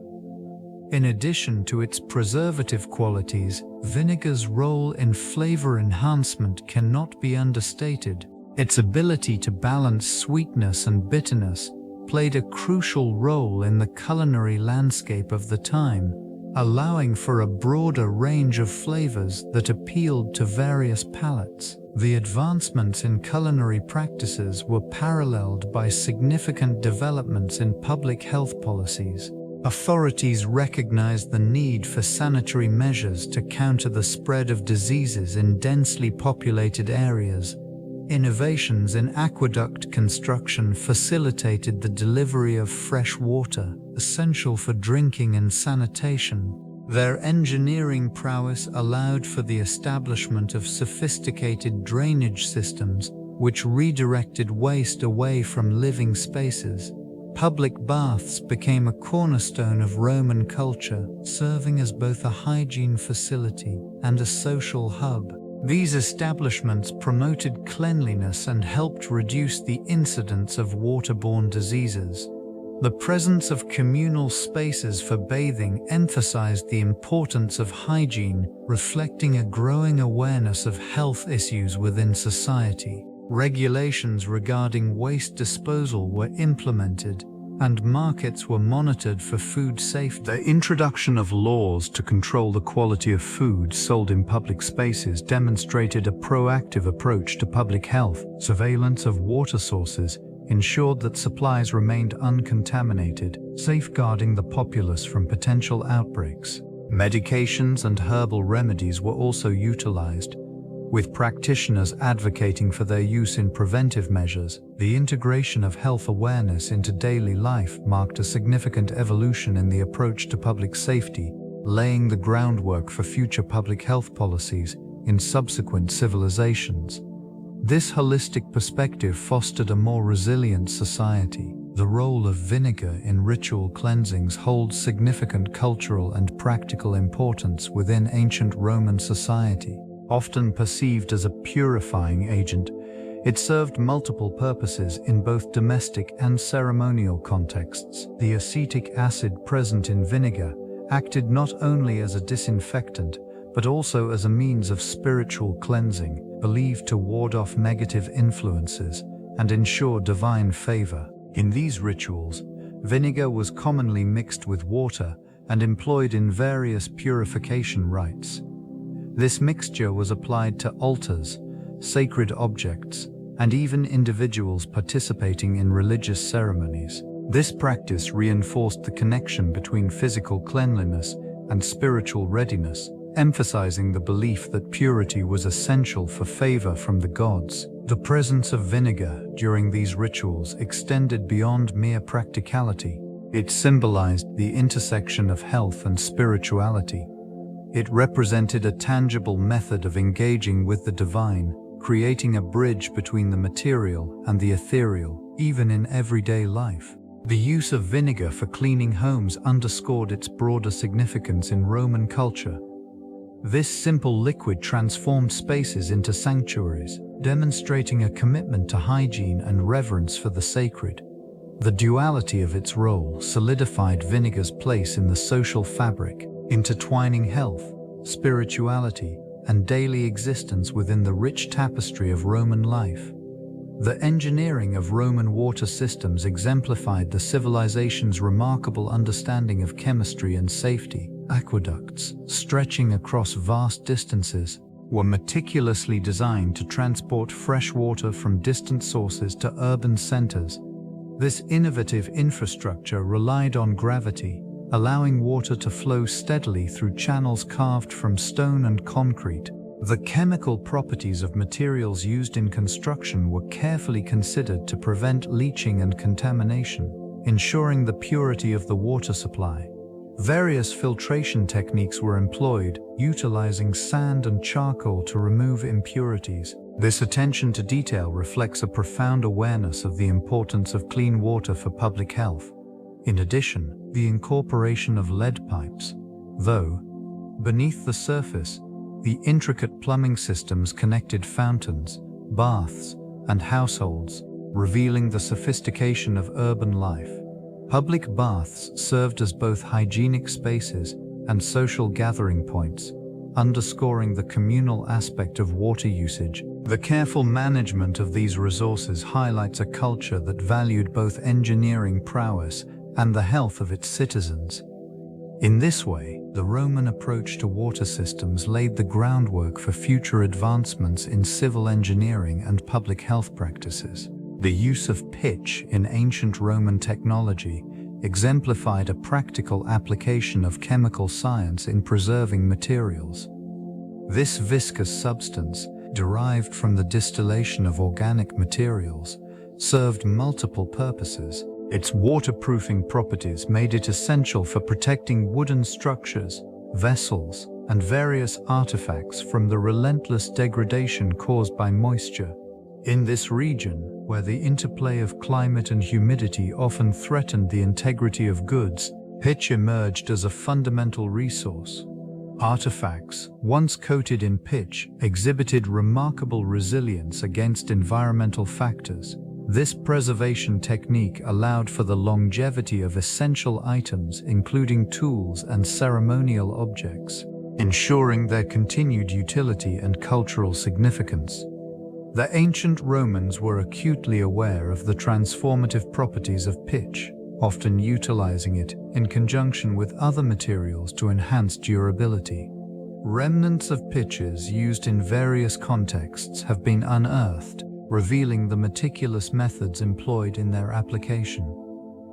In addition to its preservative qualities, vinegar's role in flavor enhancement cannot be understated. Its ability to balance sweetness and bitterness played a crucial role in the culinary landscape of the time, allowing for a broader range of flavors that appealed to various palates. The advancements in culinary practices were paralleled by significant developments in public health policies. Authorities recognized the need for sanitary measures to counter the spread of diseases in densely populated areas. Innovations in aqueduct construction facilitated the delivery of fresh water, essential for drinking and sanitation. Their engineering prowess allowed for the establishment of sophisticated drainage systems, which redirected waste away from living spaces. Public baths became a cornerstone of Roman culture, serving as both a hygiene facility and a social hub. These establishments promoted cleanliness and helped reduce the incidence of waterborne diseases. The presence of communal spaces for bathing emphasized the importance of hygiene, reflecting a growing awareness of health issues within society. Regulations regarding waste disposal were implemented, and markets were monitored for food safety. The introduction of laws to control the quality of food sold in public spaces demonstrated a proactive approach to public health. Surveillance of water sources ensured that supplies remained uncontaminated, safeguarding the populace from potential outbreaks. Medications and herbal remedies were also utilized, with practitioners advocating for their use in preventive measures. The integration of health awareness into daily life marked a significant evolution in the approach to public safety, laying the groundwork for future public health policies in subsequent civilizations. This holistic perspective fostered a more resilient society. The role of vinegar in ritual cleansings holds significant cultural and practical importance within ancient Roman society. Often perceived as a purifying agent, it served multiple purposes in both domestic and ceremonial contexts. The acetic acid present in vinegar acted not only as a disinfectant, but also as a means of spiritual cleansing, believed to ward off negative influences and ensure divine favor. In these rituals, vinegar was commonly mixed with water and employed in various purification rites. This mixture was applied to altars, sacred objects, and even individuals participating in religious ceremonies. This practice reinforced the connection between physical cleanliness and spiritual readiness, emphasizing the belief that purity was essential for favor from the gods. The presence of vinegar during these rituals extended beyond mere practicality. It symbolized the intersection of health and spirituality. It represented a tangible method of engaging with the divine, creating a bridge between the material and the ethereal, even in everyday life. The use of vinegar for cleaning homes underscored its broader significance in Roman culture. This simple liquid transformed spaces into sanctuaries, demonstrating a commitment to hygiene and reverence for the sacred. The duality of its role solidified vinegar's place in the social fabric, intertwining health, spirituality, and daily existence within the rich tapestry of Roman life. The engineering of Roman water systems exemplified the civilization's remarkable understanding of chemistry and safety. Aqueducts, stretching across vast distances, were meticulously designed to transport fresh water from distant sources to urban centers. This innovative infrastructure relied on gravity, allowing water to flow steadily through channels carved from stone and concrete. The chemical properties of materials used in construction were carefully considered to prevent leaching and contamination, ensuring the purity of the water supply. Various filtration techniques were employed, utilizing sand and charcoal to remove impurities. This attention to detail reflects a profound awareness of the importance of clean water for public health. In addition, the incorporation of lead pipes, though beneath the surface, the intricate plumbing systems connected fountains, baths, and households, revealing the sophistication of urban life. Public baths served as both hygienic spaces and social gathering points, underscoring the communal aspect of water usage. The careful management of these resources highlights a culture that valued both engineering prowess and the health of its citizens. In this way, the Roman approach to water systems laid the groundwork for future advancements in civil engineering and public health practices. The use of pitch in ancient Roman technology exemplified a practical application of chemical science in preserving materials. This viscous substance, derived from the distillation of organic materials, served multiple purposes. Its waterproofing properties made it essential for protecting wooden structures, vessels, and various artifacts from the relentless degradation caused by moisture. In this region, where the interplay of climate and humidity often threatened the integrity of goods, pitch emerged as a fundamental resource. Artifacts, once coated in pitch, exhibited remarkable resilience against environmental factors. This preservation technique allowed for the longevity of essential items, including tools and ceremonial objects, ensuring their continued utility and cultural significance. The ancient Romans were acutely aware of the transformative properties of pitch, often utilizing it in conjunction with other materials to enhance durability. Remnants of pitches used in various contexts have been unearthed, revealing the meticulous methods employed in their application.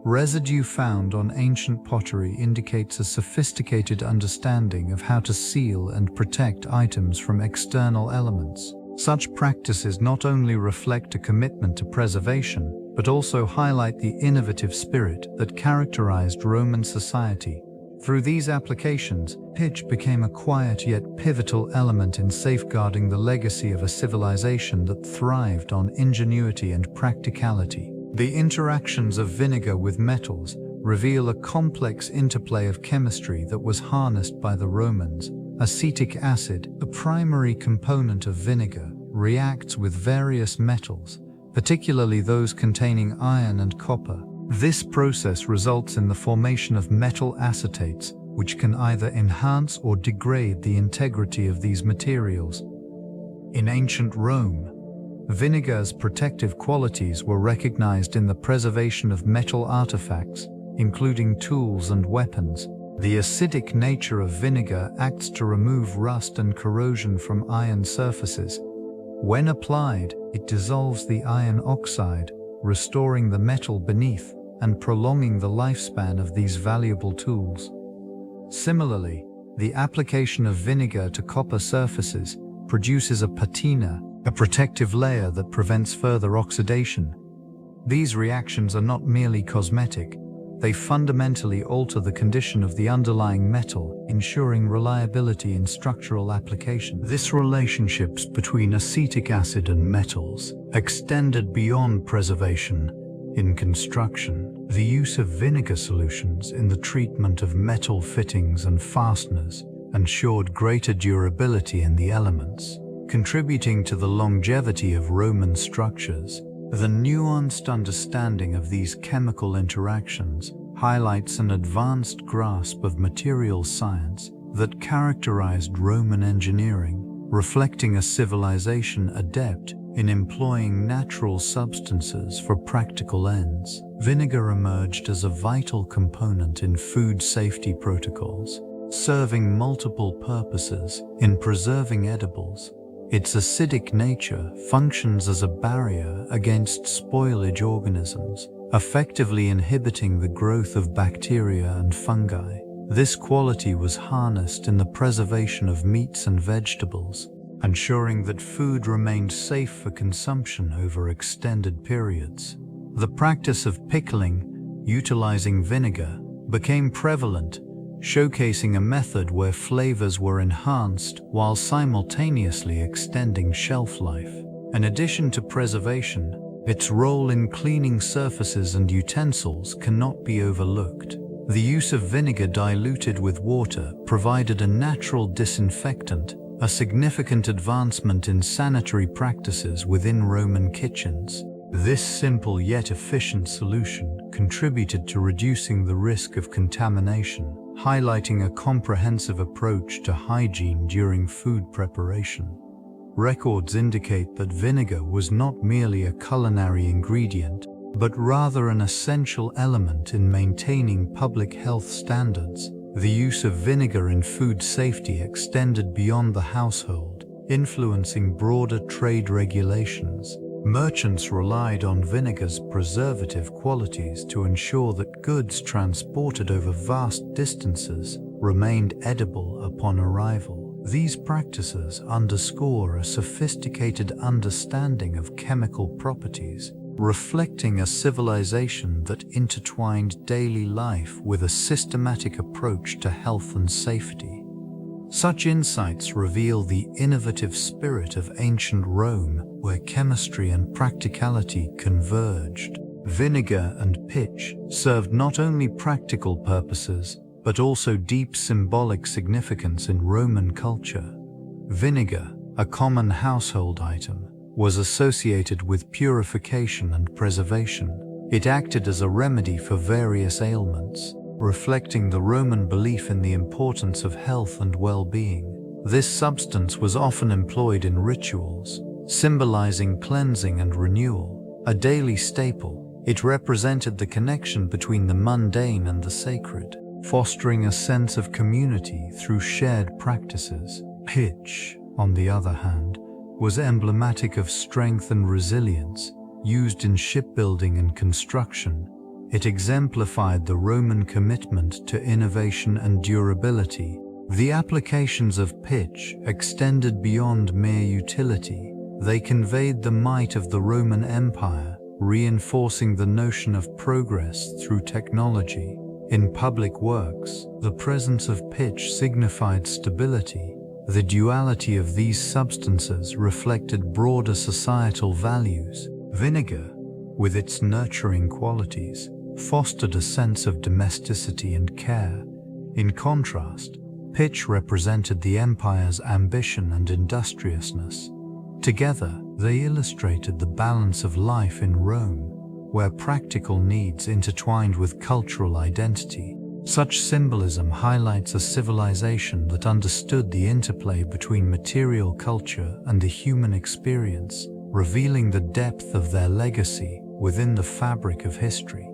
Residue found on ancient pottery indicates a sophisticated understanding of how to seal and protect items from external elements. Such practices not only reflect a commitment to preservation, but also highlight the innovative spirit that characterized Roman society. Through these applications, pitch became a quiet yet pivotal element in safeguarding the legacy of a civilization that thrived on ingenuity and practicality. The interactions of vinegar with metals reveal a complex interplay of chemistry that was harnessed by the Romans. Acetic acid, a primary component of vinegar, reacts with various metals, particularly those containing iron and copper. This process results in the formation of metal acetates, which can either enhance or degrade the integrity of these materials. In ancient Rome, vinegar's protective qualities were recognized in the preservation of metal artifacts, including tools and weapons. The acidic nature of vinegar acts to remove rust and corrosion from iron surfaces. When applied, it dissolves the iron oxide, restoring the metal beneath and prolonging the lifespan of these valuable tools. Similarly, the application of vinegar to copper surfaces produces a patina, a protective layer that prevents further oxidation. These reactions are not merely cosmetic, they fundamentally alter the condition of the underlying metal, ensuring reliability in structural application. This relationship between acetic acid and metals extended beyond preservation. In construction, the use of vinegar solutions in the treatment of metal fittings and fasteners ensured greater durability in the elements, contributing to the longevity of Roman structures. The nuanced understanding of these chemical interactions highlights an advanced grasp of material science that characterized Roman engineering, reflecting a civilization adept in employing natural substances for practical ends. Vinegar emerged as a vital component in food safety protocols, serving multiple purposes in preserving edibles. Its acidic nature functions as a barrier against spoilage organisms, effectively inhibiting the growth of bacteria and fungi. This quality was harnessed in the preservation of meats and vegetables, ensuring that food remained safe for consumption over extended periods. The practice of pickling, utilizing vinegar, became prevalent, showcasing a method where flavors were enhanced while simultaneously extending shelf life. In addition to preservation, its role in cleaning surfaces and utensils cannot be overlooked. The use of vinegar diluted with water provided a natural disinfectant, a significant advancement in sanitary practices within Roman kitchens. This simple yet efficient solution contributed to reducing the risk of contamination, highlighting a comprehensive approach to hygiene during food preparation. Records indicate that vinegar was not merely a culinary ingredient, but rather an essential element in maintaining public health standards. The use of vinegar in food safety extended beyond the household, influencing broader trade regulations. Merchants relied on vinegar's preservative qualities to ensure that goods transported over vast distances remained edible upon arrival. These practices underscore a sophisticated understanding of chemical properties, reflecting a civilization that intertwined daily life with a systematic approach to health and safety. Such insights reveal the innovative spirit of ancient Rome, where chemistry and practicality converged. Vinegar and pitch served not only practical purposes, but also deep symbolic significance in Roman culture. Vinegar, a common household item, was associated with purification and preservation. It acted as a remedy for various ailments, reflecting the Roman belief in the importance of health and well-being. This substance was often employed in rituals, symbolizing cleansing and renewal. A daily staple, it represented the connection between the mundane and the sacred, fostering a sense of community through shared practices. Pitch, on the other hand, was emblematic of strength and resilience. Used in shipbuilding and construction, it exemplified the Roman commitment to innovation and durability. The applications of pitch extended beyond mere utility. They conveyed the might of the Roman Empire, reinforcing the notion of progress through technology. In public works, the presence of pitch signified stability. The duality of these substances reflected broader societal values. Vinegar, with its nurturing qualities, fostered a sense of domesticity and care. In contrast, pitch represented the empire's ambition and industriousness. Together, they illustrated the balance of life in Rome, where practical needs intertwined with cultural identity. Such symbolism highlights a civilization that understood the interplay between material culture and the human experience, revealing the depth of their legacy within the fabric of history.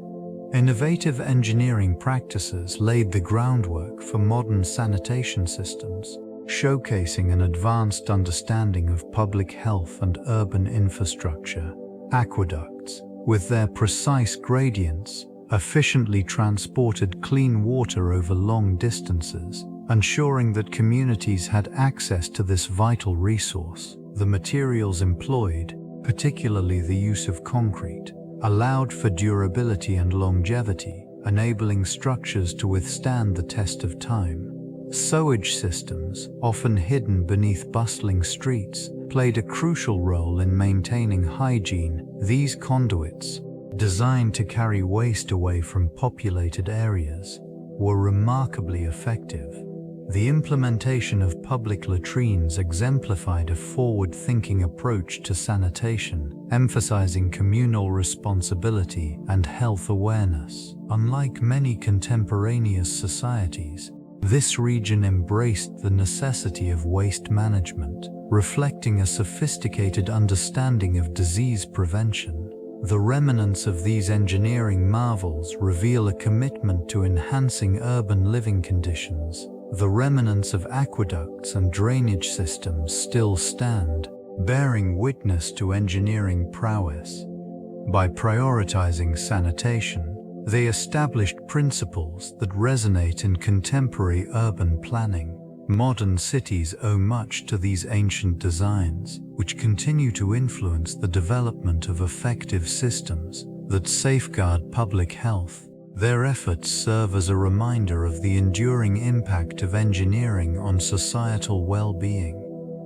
Innovative engineering practices laid the groundwork for modern sanitation systems, showcasing an advanced understanding of public health and urban infrastructure. Aqueducts, with their precise gradients, efficiently transported clean water over long distances, ensuring that communities had access to this vital resource. The materials employed, particularly the use of concrete, allowed for durability and longevity, enabling structures to withstand the test of time. Sewage systems, often hidden beneath bustling streets, played a crucial role in maintaining hygiene. These conduits, designed to carry waste away from populated areas, were remarkably effective. The implementation of public latrines exemplified a forward-thinking approach to sanitation, emphasizing communal responsibility and health awareness. Unlike many contemporaneous societies, this region embraced the necessity of waste management, reflecting a sophisticated understanding of disease prevention. The remnants of these engineering marvels reveal a commitment to enhancing urban living conditions. The remnants of aqueducts and drainage systems still stand, bearing witness to engineering prowess. By prioritizing sanitation, they established principles that resonate in contemporary urban planning. Modern cities owe much to these ancient designs, which continue to influence the development of effective systems that safeguard public health. Their efforts serve as a reminder of the enduring impact of engineering on societal well-being.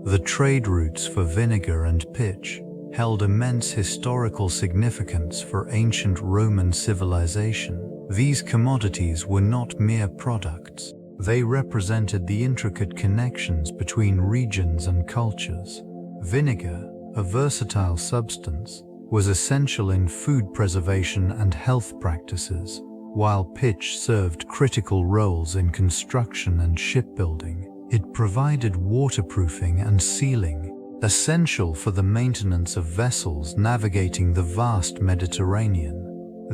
The trade routes for vinegar and pitch held immense historical significance for ancient Roman civilization. These commodities were not mere products. They represented the intricate connections between regions and cultures. Vinegar, a versatile substance, was essential in food preservation and health practices, while pitch served critical roles in construction and shipbuilding. It provided waterproofing and sealing, essential for the maintenance of vessels navigating the vast Mediterranean.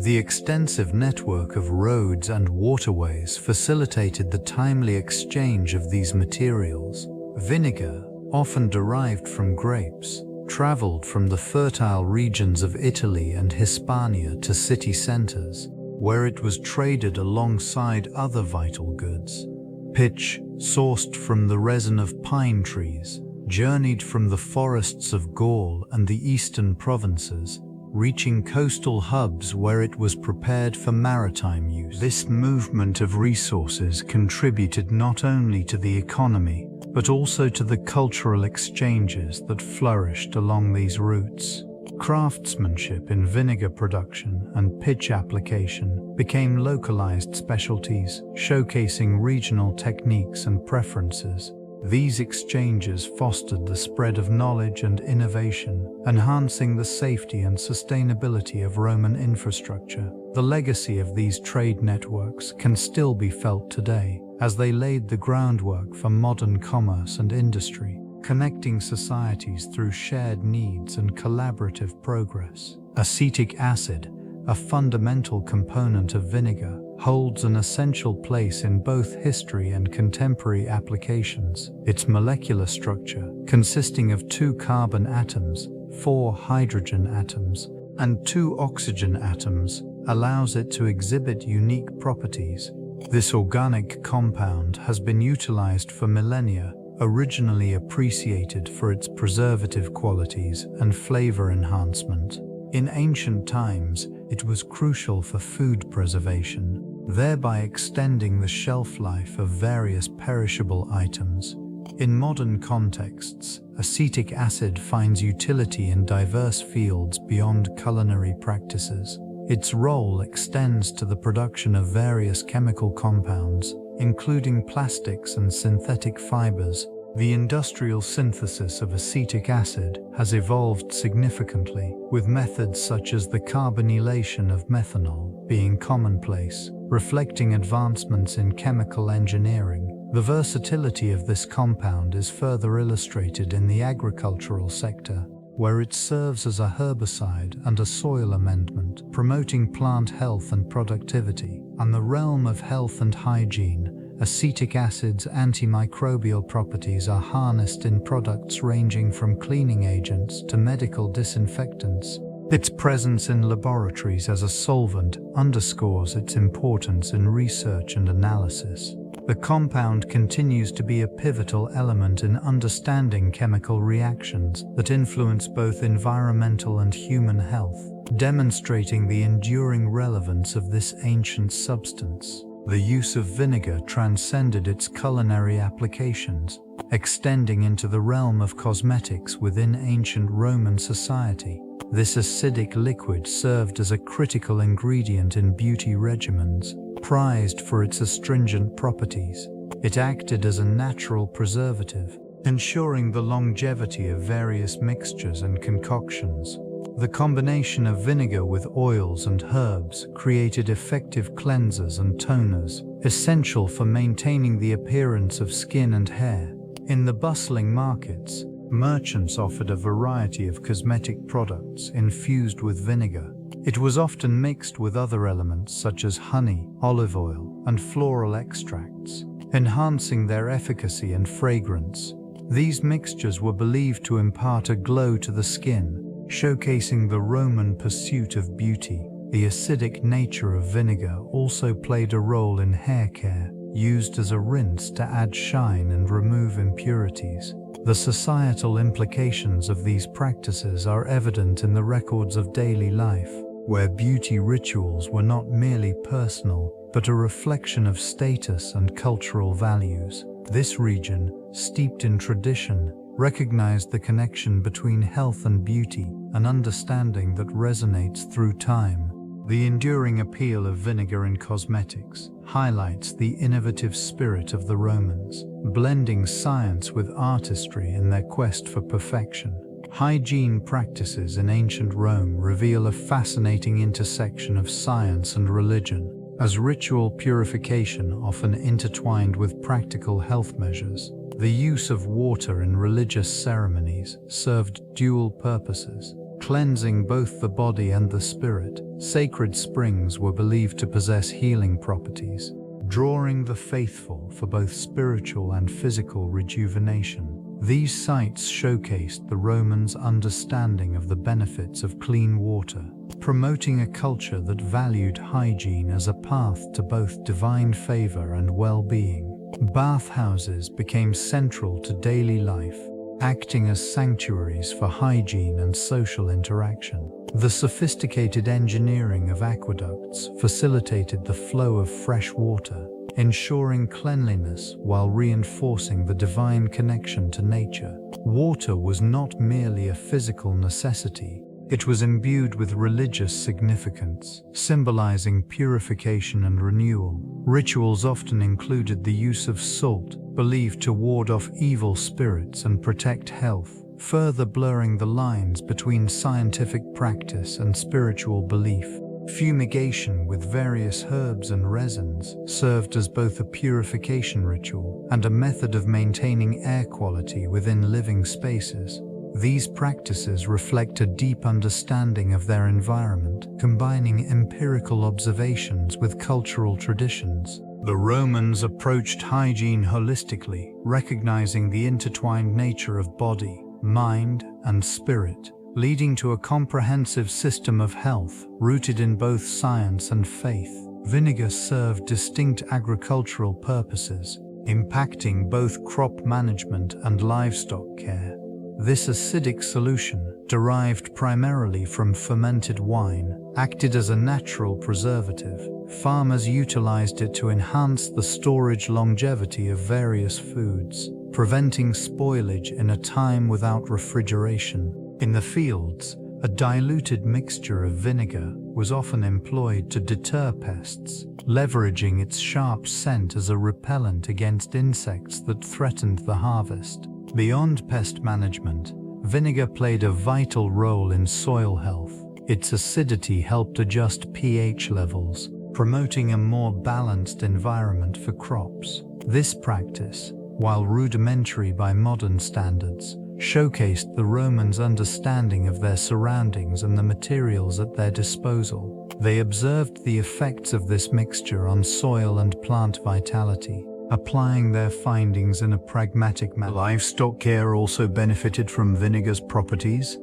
The extensive network of roads and waterways facilitated the timely exchange of these materials. Vinegar, often derived from grapes, traveled from the fertile regions of Italy and Hispania to city centers, where it was traded alongside other vital goods. Pitch, sourced from the resin of pine trees, journeyed from the forests of Gaul and the eastern provinces, reaching coastal hubs where it was prepared for maritime use. This movement of resources contributed not only to the economy, but also to the cultural exchanges that flourished along these routes. Craftsmanship in vinegar production and pitch application became localized specialties, showcasing regional techniques and preferences. These exchanges fostered the spread of knowledge and innovation, enhancing the safety and sustainability of Roman infrastructure. The legacy of these trade networks can still be felt today, as they laid the groundwork for modern commerce and industry, connecting societies through shared needs and collaborative progress. Acetic acid, a fundamental component of vinegar, holds an essential place in both history and contemporary applications. Its molecular structure, consisting of 2 carbon atoms, 4 hydrogen atoms, and 2 oxygen atoms, allows it to exhibit unique properties. This organic compound has been utilized for millennia, originally appreciated for its preservative qualities and flavor enhancement. In ancient times, it was crucial for food preservation, thereby extending the shelf life of various perishable items. In modern contexts, acetic acid finds utility in diverse fields beyond culinary practices. Its role extends to the production of various chemical compounds, including plastics and synthetic fibers. The industrial synthesis of acetic acid has evolved significantly, with methods such as the carbonylation of methanol being commonplace, reflecting advancements in chemical engineering. The versatility of this compound is further illustrated in the agricultural sector, where it serves as a herbicide and a soil amendment, promoting plant health and productivity. In the realm of health and hygiene, acetic acid's antimicrobial properties are harnessed in products ranging from cleaning agents to medical disinfectants. Its presence in laboratories as a solvent underscores its importance in research and analysis. The compound continues to be a pivotal element in understanding chemical reactions that influence both environmental and human health, demonstrating the enduring relevance of this ancient substance. The use of vinegar transcended its culinary applications, extending into the realm of cosmetics within ancient Roman society. This acidic liquid served as a critical ingredient in beauty regimens, prized for its astringent properties. It acted as a natural preservative, ensuring the longevity of various mixtures and concoctions. The combination of vinegar with oils and herbs created effective cleansers and toners, essential for maintaining the appearance of skin and hair. In the bustling markets, merchants offered a variety of cosmetic products infused with vinegar. It was often mixed with other elements such as honey, olive oil, and floral extracts, enhancing their efficacy and fragrance. These mixtures were believed to impart a glow to the skin, showcasing the Roman pursuit of beauty. The acidic nature of vinegar also played a role in hair care, used as a rinse to add shine and remove impurities. The societal implications of these practices are evident in the records of daily life, where beauty rituals were not merely personal, but a reflection of status and cultural values. This region, steeped in tradition, recognized the connection between health and beauty, an understanding that resonates through time. The enduring appeal of vinegar in cosmetics highlights the innovative spirit of the Romans, blending science with artistry in their quest for perfection. Hygiene practices in ancient Rome reveal a fascinating intersection of science and religion, as ritual purification often intertwined with practical health measures. The use of water in religious ceremonies served dual purposes, cleansing both the body and the spirit. Sacred springs were believed to possess healing properties, drawing the faithful for both spiritual and physical rejuvenation. These sites showcased the Romans' understanding of the benefits of clean water, promoting a culture that valued hygiene as a path to both divine favor and well-being. Bathhouses became central to daily life, acting as sanctuaries for hygiene and social interaction. The sophisticated engineering of aqueducts facilitated the flow of fresh water, ensuring cleanliness while reinforcing the divine connection to nature. Water was not merely a physical necessity, it was imbued with religious significance, symbolizing purification and renewal. Rituals often included the use of salt, believed to ward off evil spirits and protect health, further blurring the lines between scientific practice and spiritual belief. Fumigation with various herbs and resins served as both a purification ritual and a method of maintaining air quality within living spaces. These practices reflect a deep understanding of their environment, combining empirical observations with cultural traditions. The Romans approached hygiene holistically, recognizing the intertwined nature of body, mind, and spirit, leading to a comprehensive system of health rooted in both science and faith. Vinegar served distinct agricultural purposes, impacting both crop management and livestock care. This acidic solution, derived primarily from fermented wine, acted as a natural preservative. Farmers utilized it to enhance the storage longevity of various foods, preventing spoilage in a time without refrigeration. In the fields, a diluted mixture of vinegar was often employed to deter pests, leveraging its sharp scent as a repellent against insects that threatened the harvest. Beyond pest management, vinegar played a vital role in soil health. Its acidity helped adjust pH levels, promoting a more balanced environment for crops. This practice, while rudimentary by modern standards, showcased the Romans' understanding of their surroundings and the materials at their disposal. They observed the effects of this mixture on soil and plant vitality, applying their findings in a pragmatic manner. Livestock care also benefited from vinegar's properties.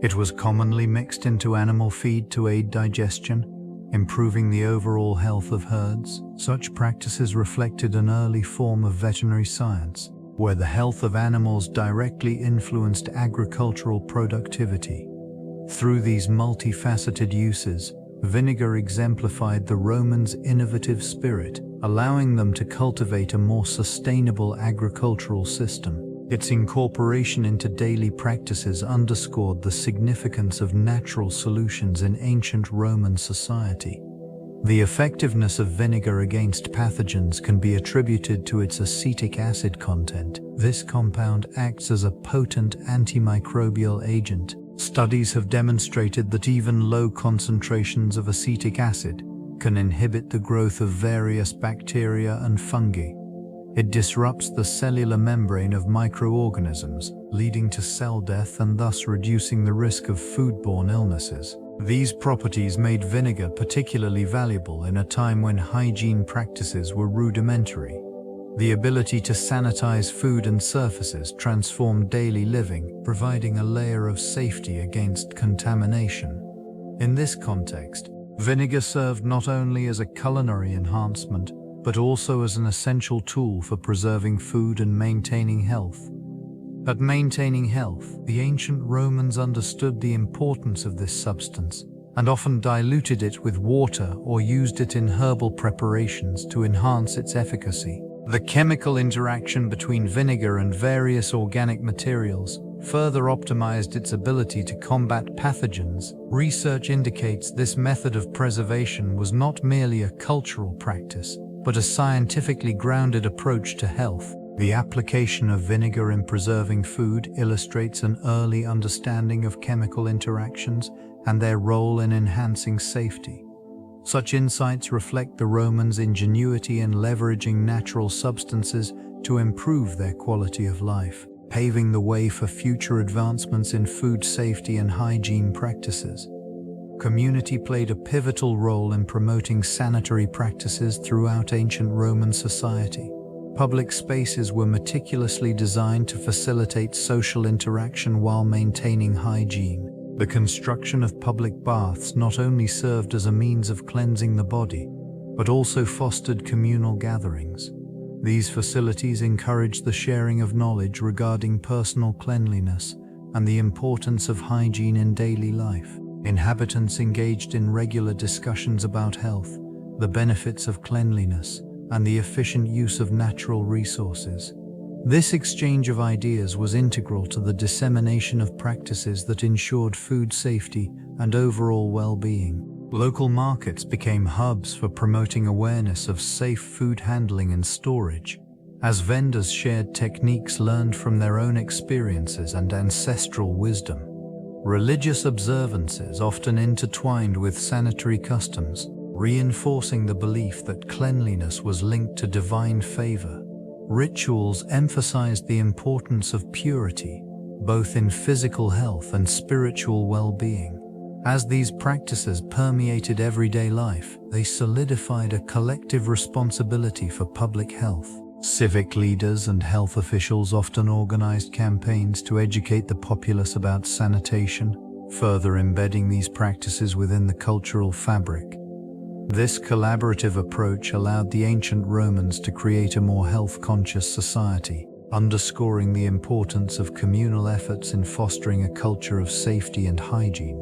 It was commonly mixed into animal feed to aid digestion, improving the overall health of herds. Such practices reflected an early form of veterinary science, where the health of animals directly influenced agricultural productivity. Through these multifaceted uses, vinegar exemplified the Romans' innovative spirit, allowing them to cultivate a more sustainable agricultural system. Its incorporation into daily practices underscored the significance of natural solutions in ancient Roman society. The effectiveness of vinegar against pathogens can be attributed to its acetic acid content. This compound acts as a potent antimicrobial agent. Studies have demonstrated that even low concentrations of acetic acid can inhibit the growth of various bacteria and fungi. It disrupts the cellular membrane of microorganisms, leading to cell death and thus reducing the risk of foodborne illnesses. These properties made vinegar particularly valuable in a time when hygiene practices were rudimentary. The ability to sanitize food and surfaces transformed daily living, providing a layer of safety against contamination. In this context, vinegar served not only as a culinary enhancement, but also as an essential tool for preserving food and maintaining health. At maintaining health, the ancient Romans understood the importance of this substance and often diluted it with water or used it in herbal preparations to enhance its efficacy. The chemical interaction between vinegar and various organic materials further optimized its ability to combat pathogens. Research indicates this method of preservation was not merely a cultural practice, but a scientifically grounded approach to health. The application of vinegar in preserving food illustrates an early understanding of chemical interactions and their role in enhancing safety. Such insights reflect the Romans' ingenuity in leveraging natural substances to improve their quality of life, paving the way for future advancements in food safety and hygiene practices. Community played a pivotal role in promoting sanitary practices throughout ancient Roman society. Public spaces were meticulously designed to facilitate social interaction while maintaining hygiene. The construction of public baths not only served as a means of cleansing the body, but also fostered communal gatherings. These facilities encouraged the sharing of knowledge regarding personal cleanliness and the importance of hygiene in daily life. Inhabitants engaged in regular discussions about health, the benefits of cleanliness, and the efficient use of natural resources. This exchange of ideas was integral to the dissemination of practices that ensured food safety and overall well-being. Local markets became hubs for promoting awareness of safe food handling and storage, as vendors shared techniques learned from their own experiences and ancestral wisdom. Religious observances often intertwined with sanitary customs, reinforcing the belief that cleanliness was linked to divine favor. Rituals emphasized the importance of purity, both in physical health and spiritual well-being. As these practices permeated everyday life, they solidified a collective responsibility for public health. Civic leaders and health officials often organized campaigns to educate the populace about sanitation, further embedding these practices within the cultural fabric. This collaborative approach allowed the ancient Romans to create a more health-conscious society, underscoring the importance of communal efforts in fostering a culture of safety and hygiene.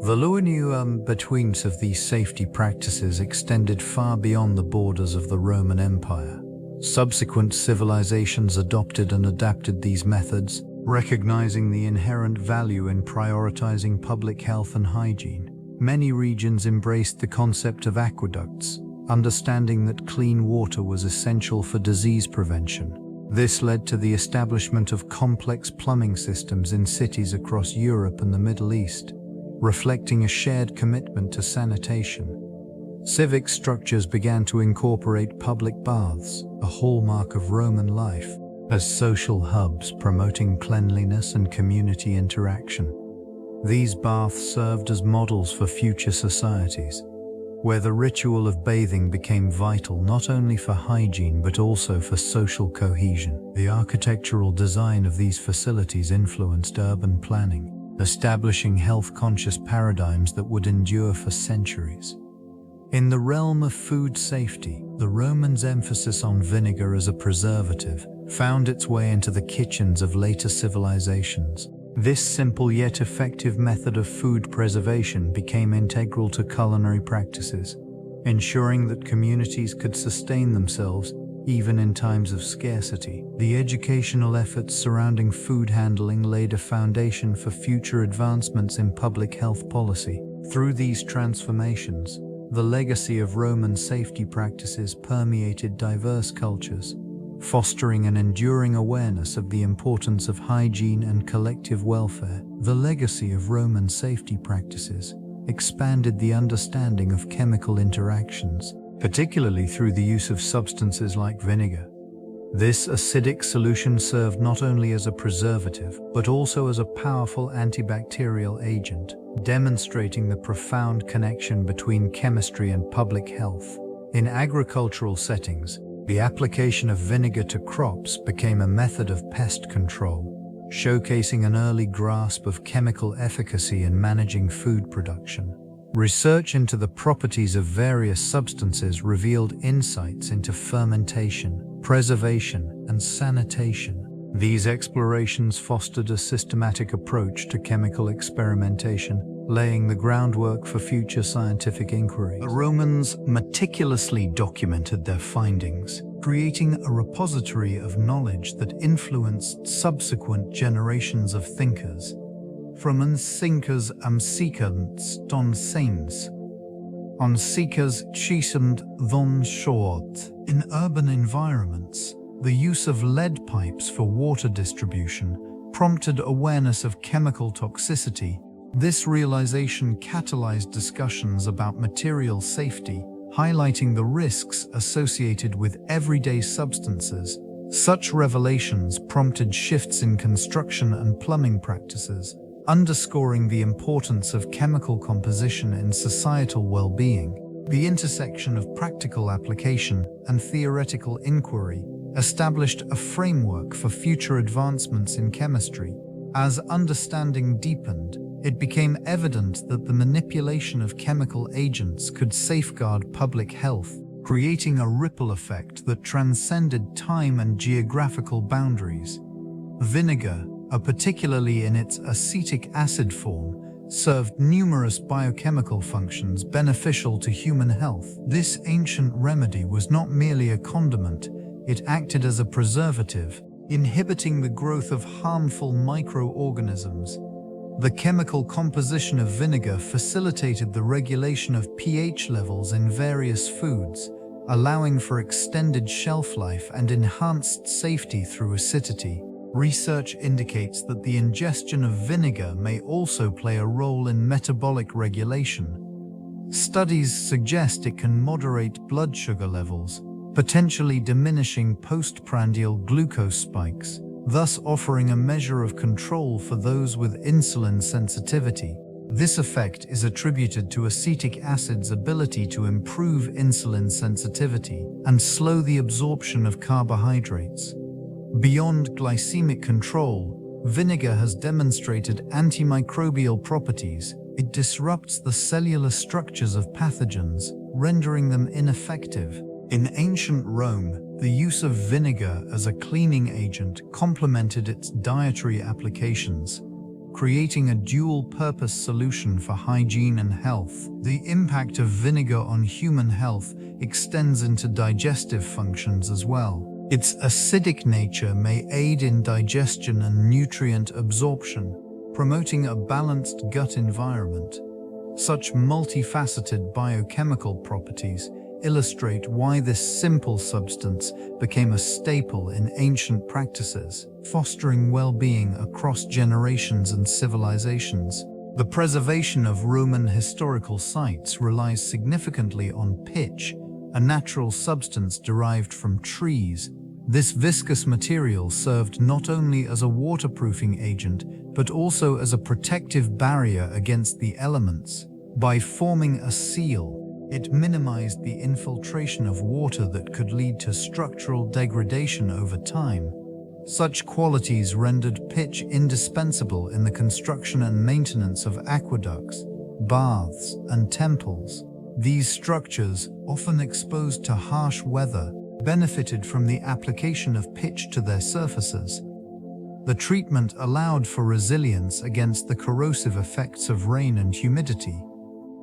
The lineage between of these safety practices extended far beyond the borders of the Roman Empire. Subsequent civilizations adopted and adapted these methods, recognizing the inherent value in prioritizing public health and hygiene. Many regions embraced the concept of aqueducts, understanding that clean water was essential for disease prevention. This led to the establishment of complex plumbing systems in cities across Europe and the Middle East, reflecting a shared commitment to sanitation. Civic structures began to incorporate public baths, a hallmark of Roman life, as social hubs promoting cleanliness and community interaction. These baths served as models for future societies, where the ritual of bathing became vital not only for hygiene but also for social cohesion. The architectural design of these facilities influenced urban planning, establishing health-conscious paradigms that would endure for centuries. In the realm of food safety, the Romans' emphasis on vinegar as a preservative found its way into the kitchens of later civilizations. This simple yet effective method of food preservation became integral to culinary practices, ensuring that communities could sustain themselves even in times of scarcity. The educational efforts surrounding food handling laid a foundation for future advancements in public health policy. Through these transformations, the legacy of Roman safety practices permeated diverse cultures, fostering an enduring awareness of the importance of hygiene and collective welfare. The legacy of Roman safety practices expanded the understanding of chemical interactions, particularly through the use of substances like vinegar. This acidic solution served not only as a preservative, but also as a powerful antibacterial agent, demonstrating the profound connection between chemistry and public health. In agricultural settings, the application of vinegar to crops became a method of pest control, showcasing an early grasp of chemical efficacy in managing food production. Research into the properties of various substances revealed insights into fermentation, preservation, and sanitation. These explorations fostered a systematic approach to chemical experimentation, laying the groundwork for future scientific inquiry. The Romans meticulously documented their findings, creating a repository of knowledge that influenced subsequent generations of thinkers. From thinkers seekens ton sains, on seekers chisend thon short. In urban environments, the use of lead pipes for water distribution prompted awareness of chemical toxicity. This realization catalyzed discussions about material safety, highlighting the risks associated with everyday substances. Such revelations prompted shifts in construction and plumbing practices, underscoring the importance of chemical composition in societal well-being. The intersection of practical application and theoretical inquiry established a framework for future advancements in chemistry. As understanding deepened, it became evident that the manipulation of chemical agents could safeguard public health, creating a ripple effect that transcended time and geographical boundaries. Vinegar, particularly in its acetic acid form, served numerous biochemical functions beneficial to human health. This ancient remedy was not merely a condiment, it acted as a preservative, inhibiting the growth of harmful microorganisms. The chemical composition of vinegar facilitated the regulation of pH levels in various foods, allowing for extended shelf life and enhanced safety through acidity. Research indicates that the ingestion of vinegar may also play a role in metabolic regulation. Studies suggest it can moderate blood sugar levels, potentially diminishing postprandial glucose spikes, thus offering a measure of control for those with insulin sensitivity. This effect is attributed to acetic acid's ability to improve insulin sensitivity and slow the absorption of carbohydrates. Beyond glycemic control, vinegar has demonstrated antimicrobial properties. It disrupts the cellular structures of pathogens, rendering them ineffective. In ancient Rome, the use of vinegar as a cleaning agent complemented its dietary applications, creating a dual-purpose solution for hygiene and health. The impact of vinegar on human health extends into digestive functions as well. Its acidic nature may aid in digestion and nutrient absorption, promoting a balanced gut environment. Such multifaceted biochemical properties illustrate why this simple substance became a staple in ancient practices, fostering well-being across generations and civilizations. The preservation of Roman historical sites relies significantly on pitch, a natural substance derived from trees. This viscous material served not only as a waterproofing agent, but also as a protective barrier against the elements. By forming a seal, it minimized the infiltration of water that could lead to structural degradation over time. Such qualities rendered pitch indispensable in the construction and maintenance of aqueducts, baths, and temples. These structures, often exposed to harsh weather, benefited from the application of pitch to their surfaces. The treatment allowed for resilience against the corrosive effects of rain and humidity.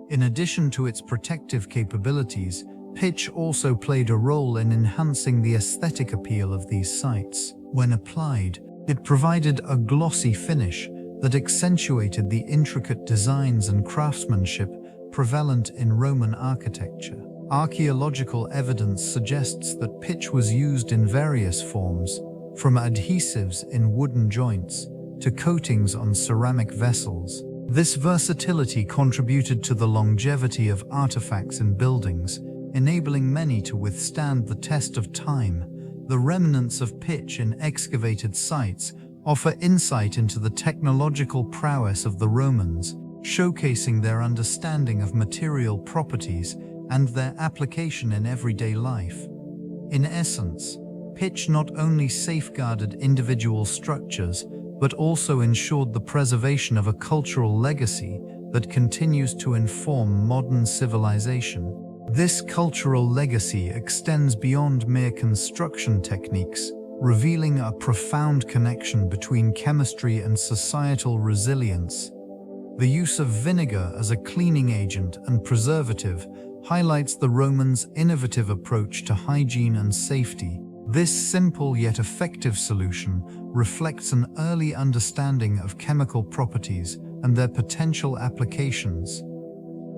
In addition to its protective capabilities, pitch also played a role in enhancing the aesthetic appeal of these sites. When applied, it provided a glossy finish that accentuated the intricate designs and craftsmanship prevalent in Roman architecture. Archaeological evidence suggests that pitch was used in various forms, from adhesives in wooden joints to coatings on ceramic vessels. This versatility contributed to the longevity of artifacts in buildings, enabling many to withstand the test of time. The remnants of pitch in excavated sites offer insight into the technological prowess of the Romans, showcasing their understanding of material properties and their application in everyday life. In essence, pitch not only safeguarded individual structures, but also ensured the preservation of a cultural legacy that continues to inform modern civilization. This cultural legacy extends beyond mere construction techniques, revealing a profound connection between chemistry and societal resilience. The use of vinegar as a cleaning agent and preservative highlights the Romans' innovative approach to hygiene and safety. This simple yet effective solution reflects an early understanding of chemical properties and their potential applications.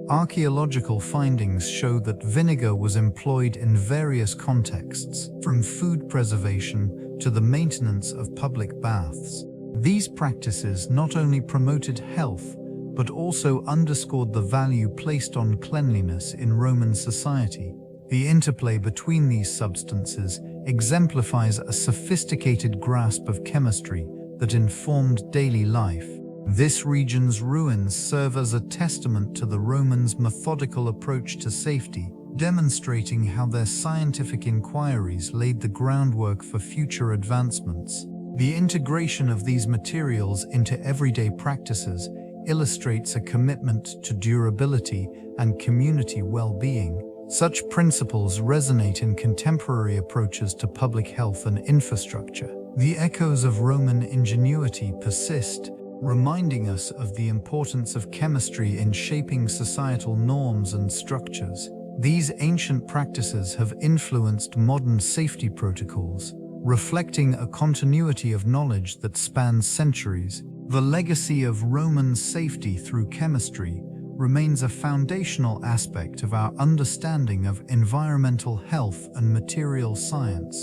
Archaeological findings show that vinegar was employed in various contexts, from food preservation to the maintenance of public baths. These practices not only promoted health, but also underscored the value placed on cleanliness in Roman society. The interplay between these substances exemplifies a sophisticated grasp of chemistry that informed daily life. This region's ruins serve as a testament to the Romans' methodical approach to safety, demonstrating how their scientific inquiries laid the groundwork for future advancements. The integration of these materials into everyday practices illustrates a commitment to durability and community well-being, Such principles resonate in contemporary approaches to public health and infrastructure. The echoes of Roman ingenuity persist, reminding us of the importance of chemistry in shaping societal norms and structures. These ancient practices have influenced modern safety protocols, reflecting a continuity of knowledge that spans centuries. The legacy of Roman safety through chemistry remains a foundational aspect of our understanding of environmental health and material science.